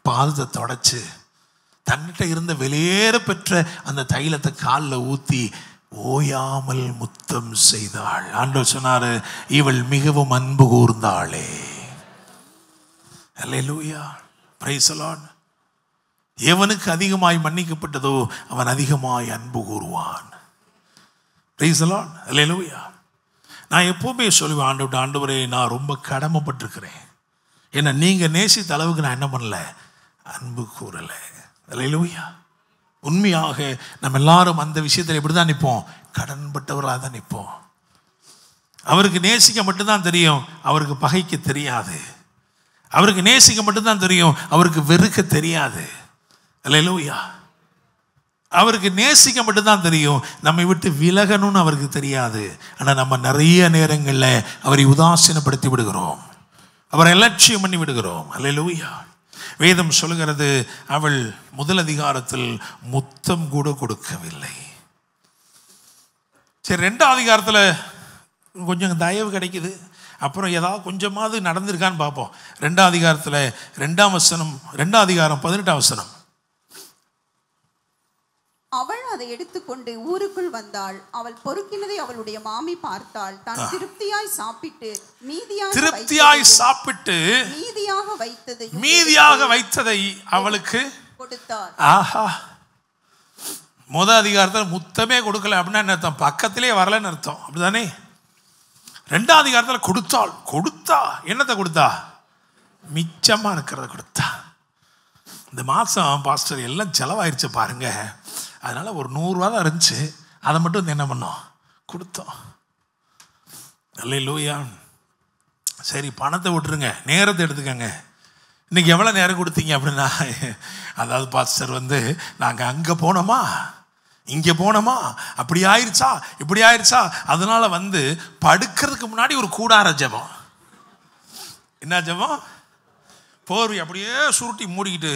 பாதத்தை தொடச்சு தன்னிட்ட இருந்த வெளியேற பெற்ற அந்த தைலத்தை காலில் ஊற்றி ஓயாமல் முத்தம் செய்தாள். ஆண்டவர் சொன்னாரு, இவள் மிகவும் அன்பு கூர்ந்தாளே. அல்லேலூயா. Praise the Lord. எவனுக்கு அதிகமாய் மன்னிக்கப்பட்டதோ அவன் அதிகமாய் அன்பு கூறுவான். Praise the Lord. அல்லேலூயா. நான் எப்பவுமே சொல்லுவேன், ஆண்டவரே நான் ரொம்ப கடமைப்பட்டிருக்கிறேன், ஏன்னா நீங்கள் நேசித்த அளவுக்கு நான் என்ன பண்ணல, அன்பு கூறலை. அல்லேலூயா. உண்மையாக நம்ம எல்லாரும் அந்த விஷயத்தில் எப்படி தான் நிற்போம்? கடன்பட்டவர்களாக தான் நிற்போம். அவருக்கு நேசிக்க மட்டும்தான் தெரியும், அவருக்கு பகைக்க தெரியாது. அவருக்கு நேசிக்க மட்டும்தான் தெரியும், அவருக்கு வெறுக்க தெரியாது. அல்லேலூயா. அவருக்கு நேசிக்க மட்டும்தான் தெரியும், நம்மை விட்டு விலகணும்னு அவருக்கு தெரியாது. ஆனால் நம்ம நிறைய நேரங்களில் அவரை உதாசீனப்படுத்தி விடுகிறோம், அவரை அலட்சியம் பண்ணி விடுகிறோம். அல்லேலூயா. வேதம் சொல்லுகிறது, அவள் முதல் அதிகாரத்தில் முத்தம் கூட கொடுக்கவில்லை. சரி, 2ஆம் அதிகாரத்தில் கொஞ்சம் தயவு கிடைக்குது, அப்புறம் ஏதாவது கொஞ்சமாவது நடந்திருக்கான்னு பார்ப்போம். 2ஆம் அதிகாரத்தில் 2ஆம் வசனம், 2ஆம் அதிகாரம் 18ஆம் வசனம்.
அவள் அதை எடுத்துக்கொண்டு ஊருக்குள் வந்தாள். அவள் பொறுக்கினதை அவளுடைய மாமி பார்த்தாள். தான் திருப்தியாய் சாப்பிட்டு
மீதியாக வைத்ததை அவளுக்கு
கொடுத்தாள்.
ஆஹா. முதல் அதிகாரத்தில் முத்தமே கொடுக்கல அப்படின்னா என்ன அர்த்தம்? பக்கத்திலே வரலன்னு அர்த்தம், அப்படிதானே? 2ஆம் அதிகாரத்தில் கொடுத்தா என்னத்தை கொடுத்தா? மிச்சமாக இருக்கிறத கொடுத்தா. இந்த மாதம் பாஸ்டர் எல்லாம் செலவாயிருச்சு பாருங்க, அதனால் ஒரு 100 ரூபா தான் இருந்துச்சு, அதை மட்டும் என்ன பண்ணோம்? கொடுத்தோம். அல்லேலூயா. சரி, பணத்தை விட்டுருங்க, நேரத்தை எடுத்துக்கங்க. இன்றைக்கி எவ்வளோ நேரம் கொடுத்தீங்க அப்படின்னா, அதாவது பாஸ்டர் நாங்கள் அங்கே போனோமா, இங்கே போனோமா, அப்படி ஆயிடுச்சா, இப்படி ஆயிடுச்சா, அதனால் படுக்கிறதுக்கு முன்னாடி ஒரு கூடார ஜெபம். என்ன ஜெபம்? போர்வை அப்படியே சுருட்டி மூடிக்கிட்டு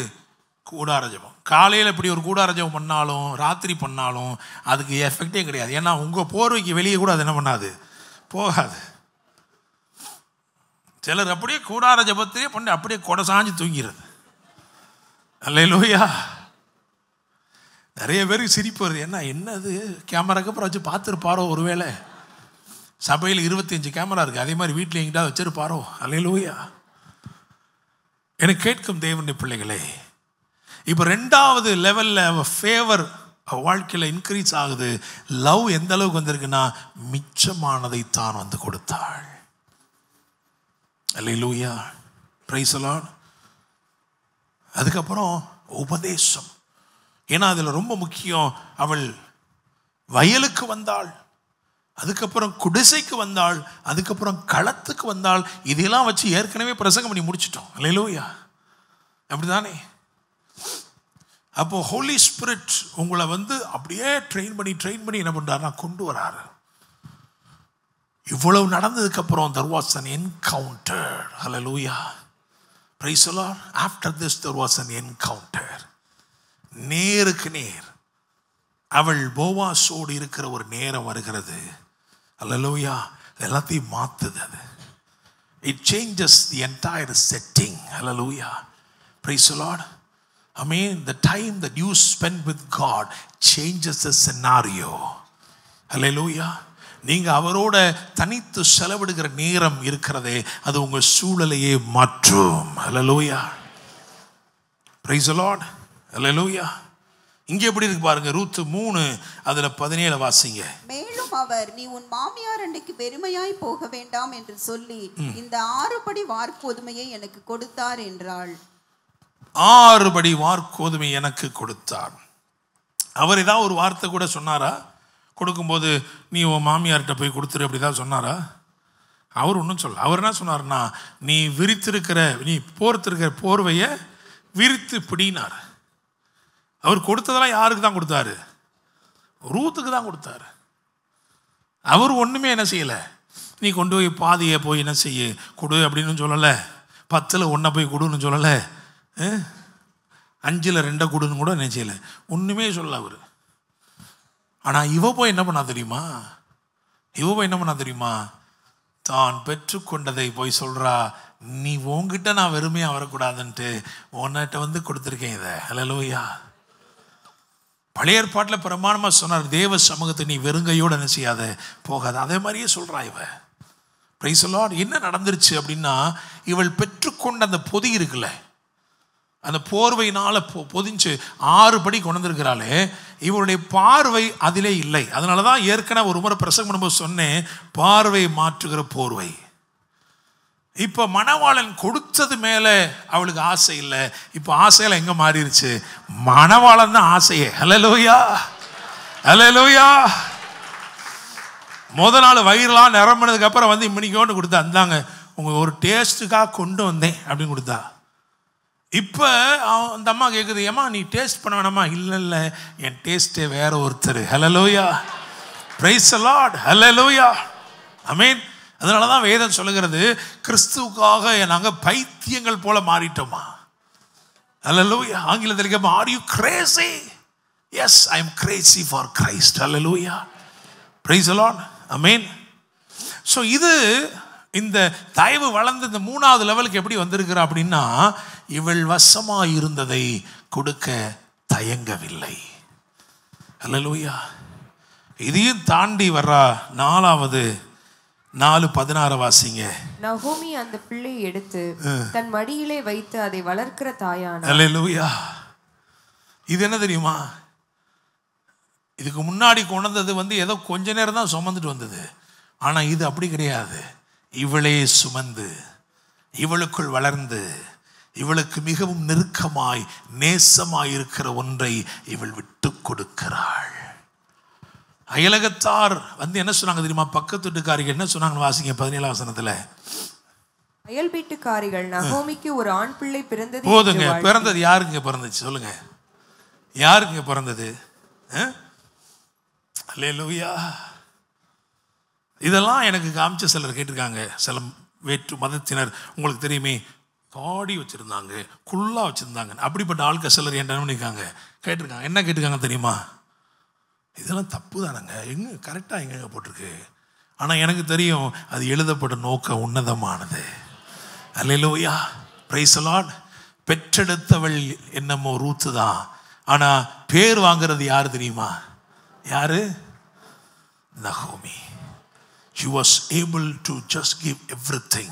கூடார ஜெபம். காலையில் இப்படி ஒரு கூடார ஜெபம் பண்ணாலும் ராத்திரி பண்ணாலும் அதுக்கு எஃபெக்டே கிடையாது. ஏன்னா உங்கள் போர்வைக்கு வெளியே கூட அது என்ன பண்ணாது, போகாது. சிலர் அப்படியே கூடார ஜபத்திலே பண்ணி அப்படியே கொடை சாஞ்சு தூங்கிறது. அல்லேலூயா. நிறைய பேருக்கு சிரிப்பு வருது. என்னது கேமராக்கு அப்புறம் வச்சு பார்த்துருப்பாரோ, ஒருவேளை சபையில் 25 கேமரா இருக்குது, அதே மாதிரி வீட்டில் எங்கிட்ட வச்சிருப்பாரோ. அல்லேலூயா. எனக்கு கேட்கும் தேவனுடைய பிள்ளைகளே, இப்போ 2வது லெவலில் ஃபேவர் வாழ்க்கையில் இன்க்ரீஸ் ஆகுது. லவ் எந்த அளவுக்கு வந்திருக்குன்னா, மிச்சமானதை தான் வந்து கொடுத்தாள். அல்லேலூயா. Praise the Lord. அதுக்கப்புறம் உபதேசம். ஏன்னா அதில் ரொம்ப முக்கியம். அவள் வயலுக்கு வந்தாள், அதுக்கப்புறம் குடிசைக்கு வந்தாள், அதுக்கப்புறம் களத்துக்கு வந்தாள். இதெல்லாம் வச்சு ஏற்கனவே பிரசங்கம் பண்ணி முடிச்சிட்டோம். அல்லேலூயா. அப்படிதானே? அப்போ ஹோலி ஸ்பிரிட் உங்களை வந்து அப்படியே ட்ரெயின் பண்ணி என்ன பண்றாருன்னா கொண்டு வராரு. இவ்வளவு நடந்ததுக்கு அப்புறம் there was an encounter. Hallelujah. Praise the Lord. After this there was an encounter. நேருக்கு நேர் அவள் போவாசோடு இருக்கிற ஒரு நேரம் வருகிறது. Hallelujah. எல்லாத்தையும் மாத்துது அது. It changes the entire setting. Hallelujah. Praise the Lord. I mean, the time that you spend with God changes the scenario. Hallelujah. நீங்க அவரோட தனித்து செலவிடுகிற நேரம் இருக்கிறதே, அது உங்க சூழலையே மாற்றும். Hallelujah. Praise the Lord. Hallelujah. இங்க எப்படி இருக்கு பாருங்க, ரூத் 3 அதுல 17 வாசிங்க.
மேலும் அவர், நீ உன் மாமியார் அன்னைக்கு வெறுமையாய் போக வேண்டாம் என்று சொல்லி இந்த 6 படி வார்கோதுமையை எனக்கு கொடுத்தார் என்றாள்.
6 படி வார்கோதுமை எனக்கு கொடுத்தார். அவர் ஏதாவது ஒரு வார்த்தை கூட சொன்னாரா? கொடுக்கும்போது நீ உன் மாமியார்கிட்ட போய் கொடுத்துரு அப்படி தான் சொன்னாரா? அவர் ஒன்றும் சொல்ல. அவர் என்ன சொன்னார்னா, நீ போர்த்திருக்கிற போர்வையை விரித்து பிடினார். அவர் கொடுத்ததெல்லாம் யாருக்கு தான் கொடுத்தாரு? ரூத்துக்கு தான் கொடுத்தாரு. அவர் ஒன்றுமே என்ன செய்யலை. நீ கொண்டு போய் பாதியை போய் என்ன செய்ய கொடு அப்படின்னு சொல்லலை. 10ல் 1 போய் கொடுன்னு சொல்லலை. 5ல் 2 கொடுன்னு கூட என்ன செய்யலை. ஒன்றுமே சொல்ல அவர். ஆனால் இவ போய் என்ன பண்ணா தெரியுமா? தான் பெற்றுக்கொண்டதை போய் சொல்கிறா. நீ உன்கிட்ட நான் வெறுமையாக வரக்கூடாதுன்ட்டு உன்னிட்ட வந்து கொடுத்துருக்கேன் இதை. ஹல்லேலூயா. பழைய ஏற்பாட்டில் பிரமாணமாக சொன்னார், தேவ சமூகத்தை நீ வெறுங்கையோடு என்ன செய்யாத போகாத. அதே மாதிரியே சொல்கிறா இவ. Price the Lord. என்ன நடந்துருச்சு அப்படின்னா, இவள் பெற்றுக்கொண்ட அந்த பொதி இருக்குல்ல, அந்த போர்வையினால் பொதிஞ்சு 6 படி கொண்டு வந்திருக்கிறாளே, இவருடைய பார்வை அதிலே இல்லை. அதனால தான் ஏற்கனவே ஒரு முறை பிரசங்கம் பண்ணும்போது சொன்னேன், பார்வை மாற்றுகிற போர்வை. இப்போ மணவாளன் கொடுத்தது மேலே அவளுக்கு ஆசை இல்லை. இப்போ ஆசையில் எங்கே மாறிடுச்சு? மணவாளன் தான் ஆசையே. ஹல்லேலூயா. ஹல்லேலூயா. முத நாள் வயிறுலாம் நிரம்பினதுக்கு அப்புறம் வந்து இம்மணிக்கோண்டு கொடுத்தா, அந்தாங்க உங்கள் ஒரு டேஸ்ட்டுக்காக கொண்டு வந்தேன் அப்படின்னு கொடுத்தா. இப்போ அந்த அம்மா கேட்குது, ஏம்மா நீ டேஸ்ட் பண்ண வேணாமா? இல்லை என் டேஸ்ட்டே வேற ஒருத்தர். ஹல்லேலூயா. Praise the Lord. ஹல்லேலூயா. ஆமென். அதனால தான் வேதம் சொல்லுகிறது, கிறிஸ்துவுக்காக நாங்கள் பைத்தியங்கள் போல மாறிட்டோமா. ஹல்லேலூயா. ஆங்கிலத்தில் கேட்போம், are you crazy? Yes, I am crazy for Christ. Hallelujah. Praise the Lord. Amen. So இது இந்த தயவு வளர்ந்து இந்த 3வது லெவலுக்கு எப்படி வந்திருக்கிறா அப்படின்னா, இவள் வசமாக இருந்ததை கொடுக்க தயங்கவில்லை. ஹல்லேலூயா. இதையும் தாண்டி வர்றா 4வது 4:16 வாசிங்க.
நகோமி அந்த பிள்ளையை எடுத்து தன் மடியிலே வைத்து அதை வளர்க்கிற தாயானாள்.
ஹல்லேலூயா. இது என்ன தெரியுமா? இதுக்கு முன்னாடி கொண்டது வந்து ஏதோ கொஞ்ச நேரம் தான் சுமந்துட்டு வந்தது. ஆனால் இது அப்படி கிடையாது. இவளே சுமந்து, இவளுக்குள் வளர்ந்து, இவளுக்கு மிகவும் நெருக்கமாய் நேசமாய் இருக்கிற ஒன்றை இவள் விட்டு கொடுக்கிறாள். அயலகத்தார் வந்து என்ன சொன்னாங்க தெரியுமா? பக்கத்து வீட்டுக்காரிகள் என்ன சொன்னாங்க வாசிங்க 17 வசனத்துல.
அயல் வீட்டுக்காரிகள், நகோமிக்கு ஒரு ஆண் பிள்ளை பிறந்தது.
போதுங்க. பிறந்தது யாருங்க பிறந்துச்சு சொல்லுங்க? யாருங்க பிறந்தது? அல்லேலூயா. இதெல்லாம் எனக்கு காமிச்ச சிலர் கேட்டிருக்காங்க. சில வேற்று மதத்தினர், உங்களுக்கு தெரியுமே, தாடி வச்சுருந்தாங்க, குள்ளா வச்சுருந்தாங்க. அப்படிப்பட்ட ஆட்கள் சிலர் என்ன பண்ணியிருக்காங்க, கேட்டிருக்காங்க. என்ன கேட்டிருக்காங்க தெரியுமா? இதெல்லாம் தப்பு தானங்க, எங்கே கரெக்டாக எங்கெங்க போட்டிருக்கு. ஆனால் எனக்கு தெரியும் அது எழுதப்பட்ட நோக்கம் உன்னதமானது. அல்லேலூயா, பிரைஸ் தி லார்ட். பெற்றெடுத்தவள் என்னமோ ரூத்து தான், ஆனா பேர் வாங்குறது யாரு தெரியுமா? யாரு? நகோமி. She was able to just give everything,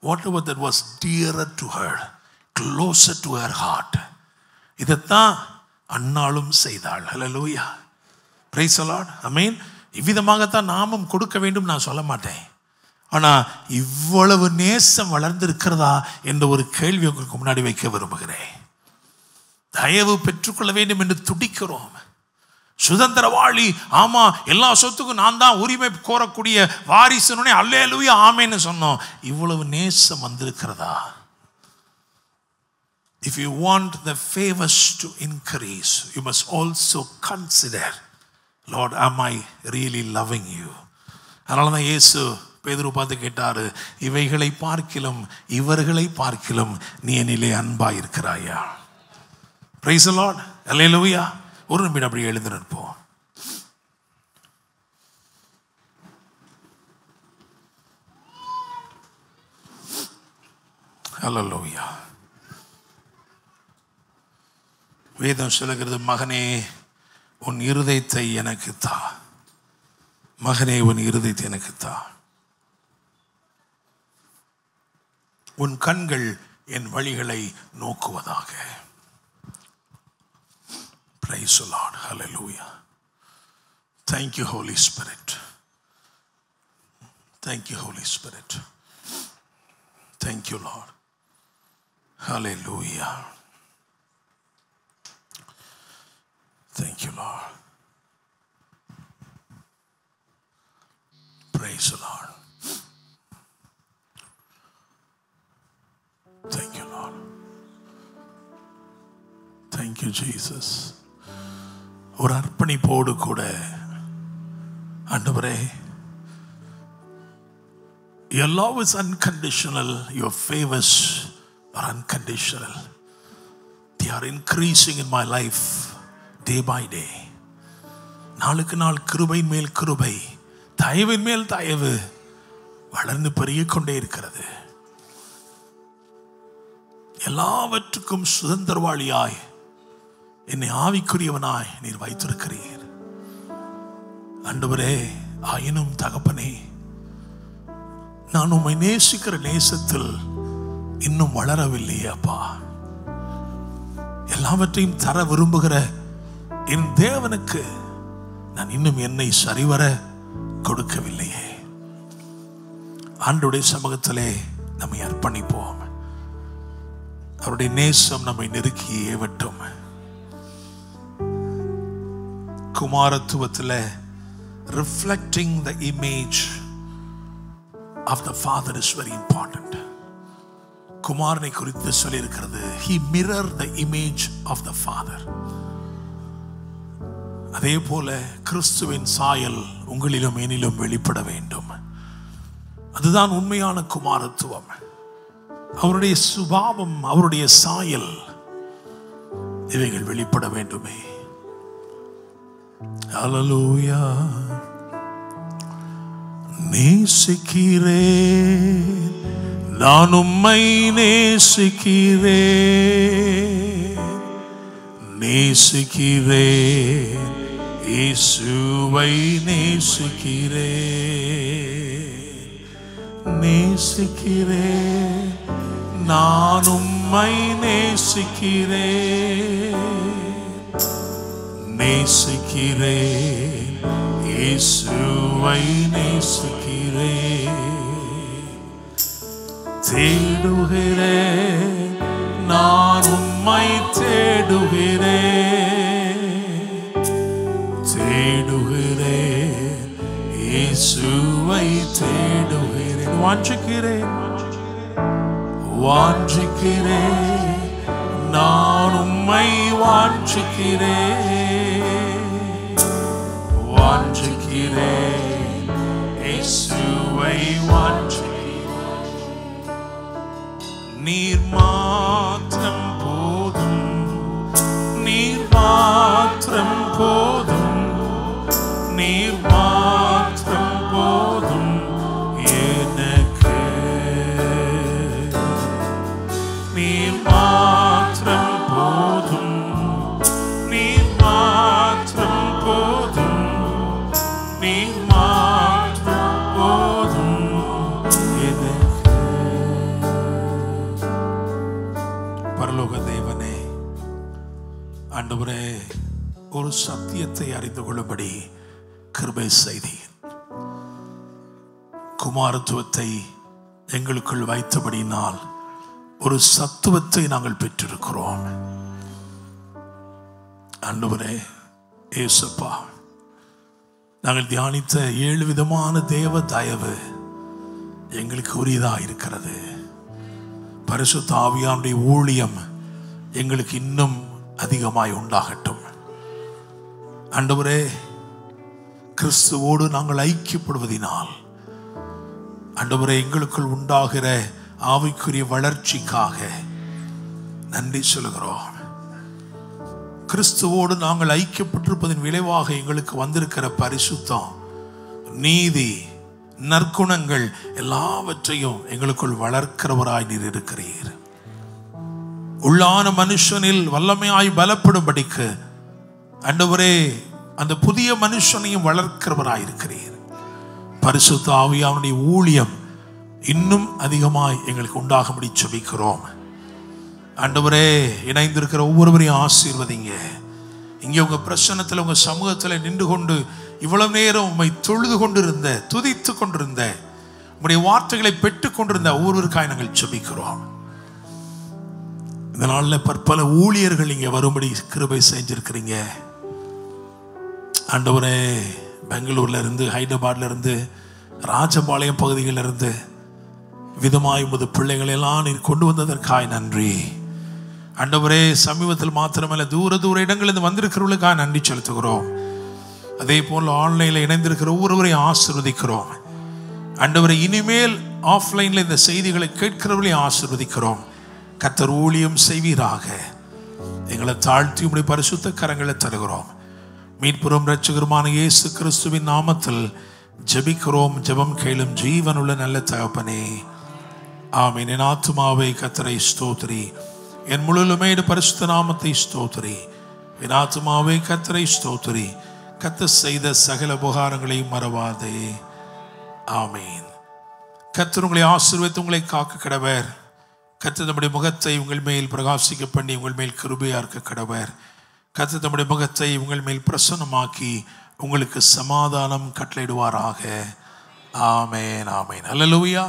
whatever that was dearer to her, closer to her heart. இதைத்தான் அன்னாளும் செய்தாள். ஹல்லேலூயா, பிரைஸ் தி லார்ட், ஆமென். இவ்விதமாகத்தான் நாமும் கொடுக்க வேண்டும் நான் சொல்ல மாட்டேன். ஆனால் இவ்வளவு நேசம் வளர்ந்திருக்கிறதா என்ற ஒரு கேள்வி உங்களுக்கு முன்னாடி வைக்க விரும்புகிறேன். தயவு பெற்றுக்கொள்ள வேண்டும் என்று துடிக்கிறோம். சுதந்திரவாளி, ஆமா, எல்லா சொத்துக்கும் நான் தான் உரிமை கோரக்கூடிய வாரிசுனே அல்லேலூயா ஆமேன்னு சொன்னோம். இவ்வளவு நேசம் வந்திருக்கிறதா? If you want the favors to increase, you must also consider, Lord, am I really loving you? அதனால தான் இயேசு பேதுரு பார்த்து கேட்டாரு, இவைகளை பார்க்கிலும் இவர்களை பார்க்கிலும் நீ என்னிலே அன்பாய் இருக்கிறாயா? Praise the Lord, அல்லேலூயா. ஒரு நிமிடம் அப்படி எழுந்து நிற்போம். அல்லேலூயா. வேதம் சொல்லுகிறது, மகனே உன் இருதயத்தை எனக்கு தா, மகனே உன் இருதயத்தை எனக்கு தா, உன் கண்கள் என் வழிகளை நோக்குவதாக. Praise the Lord, hallelujah. Thank you, Holy Spirit. Thank you, Holy Spirit. Thank you, Lord. Hallelujah. Thank you, Lord. Praise the Lord. Thank you, Lord. Thank you, Jesus. ஒரு அர்ப்பணிப்போடு கூட ஆண்டவரே, your love is unconditional, your favors are unconditional. They are increasing in my life day by day. நாளுக்கு நாள் கிருபை மேல் கிருபை, தயவின் மேல் தயவு வளர்ந்து பெருகிக் கொண்டே இருக்கிறது. எல்லாவற்றுக்கும் சுதந்திரவாளியாய் என்னை ஆவிக்குரியவனாய் நீர் வைத்திருக்கிறீர் ஆண்டவரே. ஆயினும் தகப்பனே, நான் உம்மை நேசிக்கிற நேசத்தில் இன்னும் வளரவில்லையே அப்பா. எல்லாவற்றையும் தர விரும்புகிற என் தேவனுக்கு நான் இன்னும் என்னை சரிவர கொடுக்கவில்லையே. ஆண்டவருடைய சமூகத்திலே நம்மை அர்ப்பணிப்போம். அவருடைய நேசம் நம்மை நெருக்கி ஏவட்டும். குமாரத்துவத்தில் reflecting the image of the Father is very important. குமாரனை குறித்து சொல்லி இருக்கிறது, he mirrored the image of the Father. அதே போல கிறிஸ்துவின் சாயல் உங்களிலும் என்னிலும் வெளிப்பட வேண்டும். அதுதான் உண்மையான குமாரத்துவம். அவருடைய சுபாவம், அவருடைய சாயல், இவைகள் வெளிப்பட வேண்டுமே. ஹல்லேலூயா. நேசிக்கிறேன், நான் உம்மை நேசிக்கிறேன், நேசிக்கிறேன், இயேசுவை நேசிக்கிறேன், நேசிக்கிறேன், நான் உம்மை நேசிக்கிறேன், நேசிக்கிறேன், இயேசுவை நேசிக்கிறேன், தேடுகிறேன், நான் உம்மை தேடுகிறேன், தேடுகிறேன், இயேசுவை தேடுகிறேன், வாஞ்சிக்கிறேன், வாஞ்சிக்கிறேன், நான் உம்மை வாஞ்சிக்கிறேன், வாஞ்சிக்கிறேன், இயேசுவை வாஞ்சிக்கிறேன். நீர் மாத்திரம் போதும், நீர் மாத்திரம் போதும், நீர் மாத்திரம் போதும் எனக்கு. பரலோக தேவனே, ஆண்டவரே, ஒரு சத்தியத்தை அறிந்து கொள்ளும்படி கிருபை செய்தீர். குமாரத்துவத்தை எங்களுக்குள் வைத்தபடினால் ஒரு சத்துவத்தை நாங்கள் பெற்றிருக்கிறோம். ஆண்டவரே ஏசப்பா, நாங்கள் தியானித்த 7 விதமான தேவ தயவு எங்களுக்கு உரியதாக இருக்கிறது. பரிசுத்த ஆவியானுடைய ஊழியம் எங்களுக்கு இன்னும் அதிகமாய் உண்டாகட்டும். ஆண்டவரே, கிறிஸ்துவோடு நாங்கள் ஐக்கியப்படுவதினால் ஆண்டவரே எங்களுக்குள் உண்டாகிற ஆவிக்குரிய வளர்ச்சிக்காக நன்றி சொல்கிறோம். கிறிஸ்துவோடு நாங்கள் ஐக்கியப்பட்டிருப்பதன் விளைவாக எங்களுக்கு வந்திருக்கிற பரிசுத்தம், நீதி, நற்குணங்கள் எல்லாவற்றையும் எங்களுக்குள் வளர்க்கிறவராய் நீர் இருக்கிறீர். உள்ளான மனுஷனில் வல்லமையாய் பலப்படும்படிக்கு ஆண்டவரே அந்த புதிய மனுஷனையும் வளர்க்கிறவராய் இருக்கிறீர். பரிசுத்த ஆவியானுடைய ஊழியம் இன்னும் அதிகமாய் எங்களுக்கு உண்டாகும்படி ஜெபிக்கிறோம். ஆண்டவரே, இணைந்திருக்கிற ஒவ்வொருவரையும் ஆசீர்வதிங்க. இங்கே உங்க பிரசன்னத்தில், உங்க சமூகத்தில் நின்று கொண்டு இவ்வளவு நேரம் உம்மை தொழுது கொண்டிருந்த, துதித்து கொண்டிருந்த, உம்முடைய வார்த்தைகளை பெற்றுக் கொண்டிருந்த ஒவ்வொருவருக்காய் நாங்கள் ஜெபிக்கிறோம். இந்த நாளில் பற்பல ஊழியர்கள் இங்கே வரும்படி கிருபை செஞ்சிருக்கிறீங்க. ஆண்டவரே, பெங்களூர்ல இருந்து, ஹைதராபாத்ல இருந்து, ராஜபாளையம் பகுதிகளில் இருந்து விதமாய் உமது பிள்ளைகளெல்லாம் நீர் கொண்டு வந்ததற்காய் நன்றி. ஆண்டவரே, சமீபத்தில் மாத்திரமல்ல தூர தூர இடங்களிலிருந்து வந்திருக்கிறவர்களுக்காக நன்றி செலுத்துகிறோம். அதே போல் ஆன்லைனில் இணைந்திருக்கிற ஒவ்வொருவரையும் ஆசீர்வதிக்கிறோம். ஆண்டவரை, இனிமேல் ஆஃப்லைனில் இந்த செய்திகளை கேட்கிறவர்களையும் ஆசீர்வதிக்கிறோம். கர்த்தர் ஊழியம் செய்வீராக. எங்களை தாழ்த்தி உம்முடைய பரிசுத்த கரங்களை தருகிறோம். மீட்புறம் இரட்சகருமான இயேசு கிறிஸ்துவின் நாமத்தில் ஜெபிக்கிறோம். ஜெபம் கேளும் ஜீவனுள்ள நல்ல தகப்பனே, ஆமென். என் ஆத்துமாவே கர்த்தரை ஸ்தோத்திரி, என் முழுலுமே பரிசுத்த நாமத்தை ஸ்தோத்திரி. என் ஆத்துமாவே கர்த்தரை ஸ்தோத்திரி, கர்த்தர் செய்த சகல உபகாரங்களை மறவாதே. ஆமென். கர்த்தர் உங்களை ஆசீர்வதித்து உங்களை காக்க கடவர். கர்த்தர் தம்முடைய முகத்தை உங்கள் மேல் பிரகாசிக்க பண்ணி உங்கள் மேல் கிருபையா இருக்க கடவர். கர்த்தர் தம்முடைய முகத்தை உங்கள் மேல் பிரசன்னமாக்கி உங்களுக்கு சமாதானம் கட்டளையிடுவாராக. ஆமென், ஆமென். அல்லேலூயா.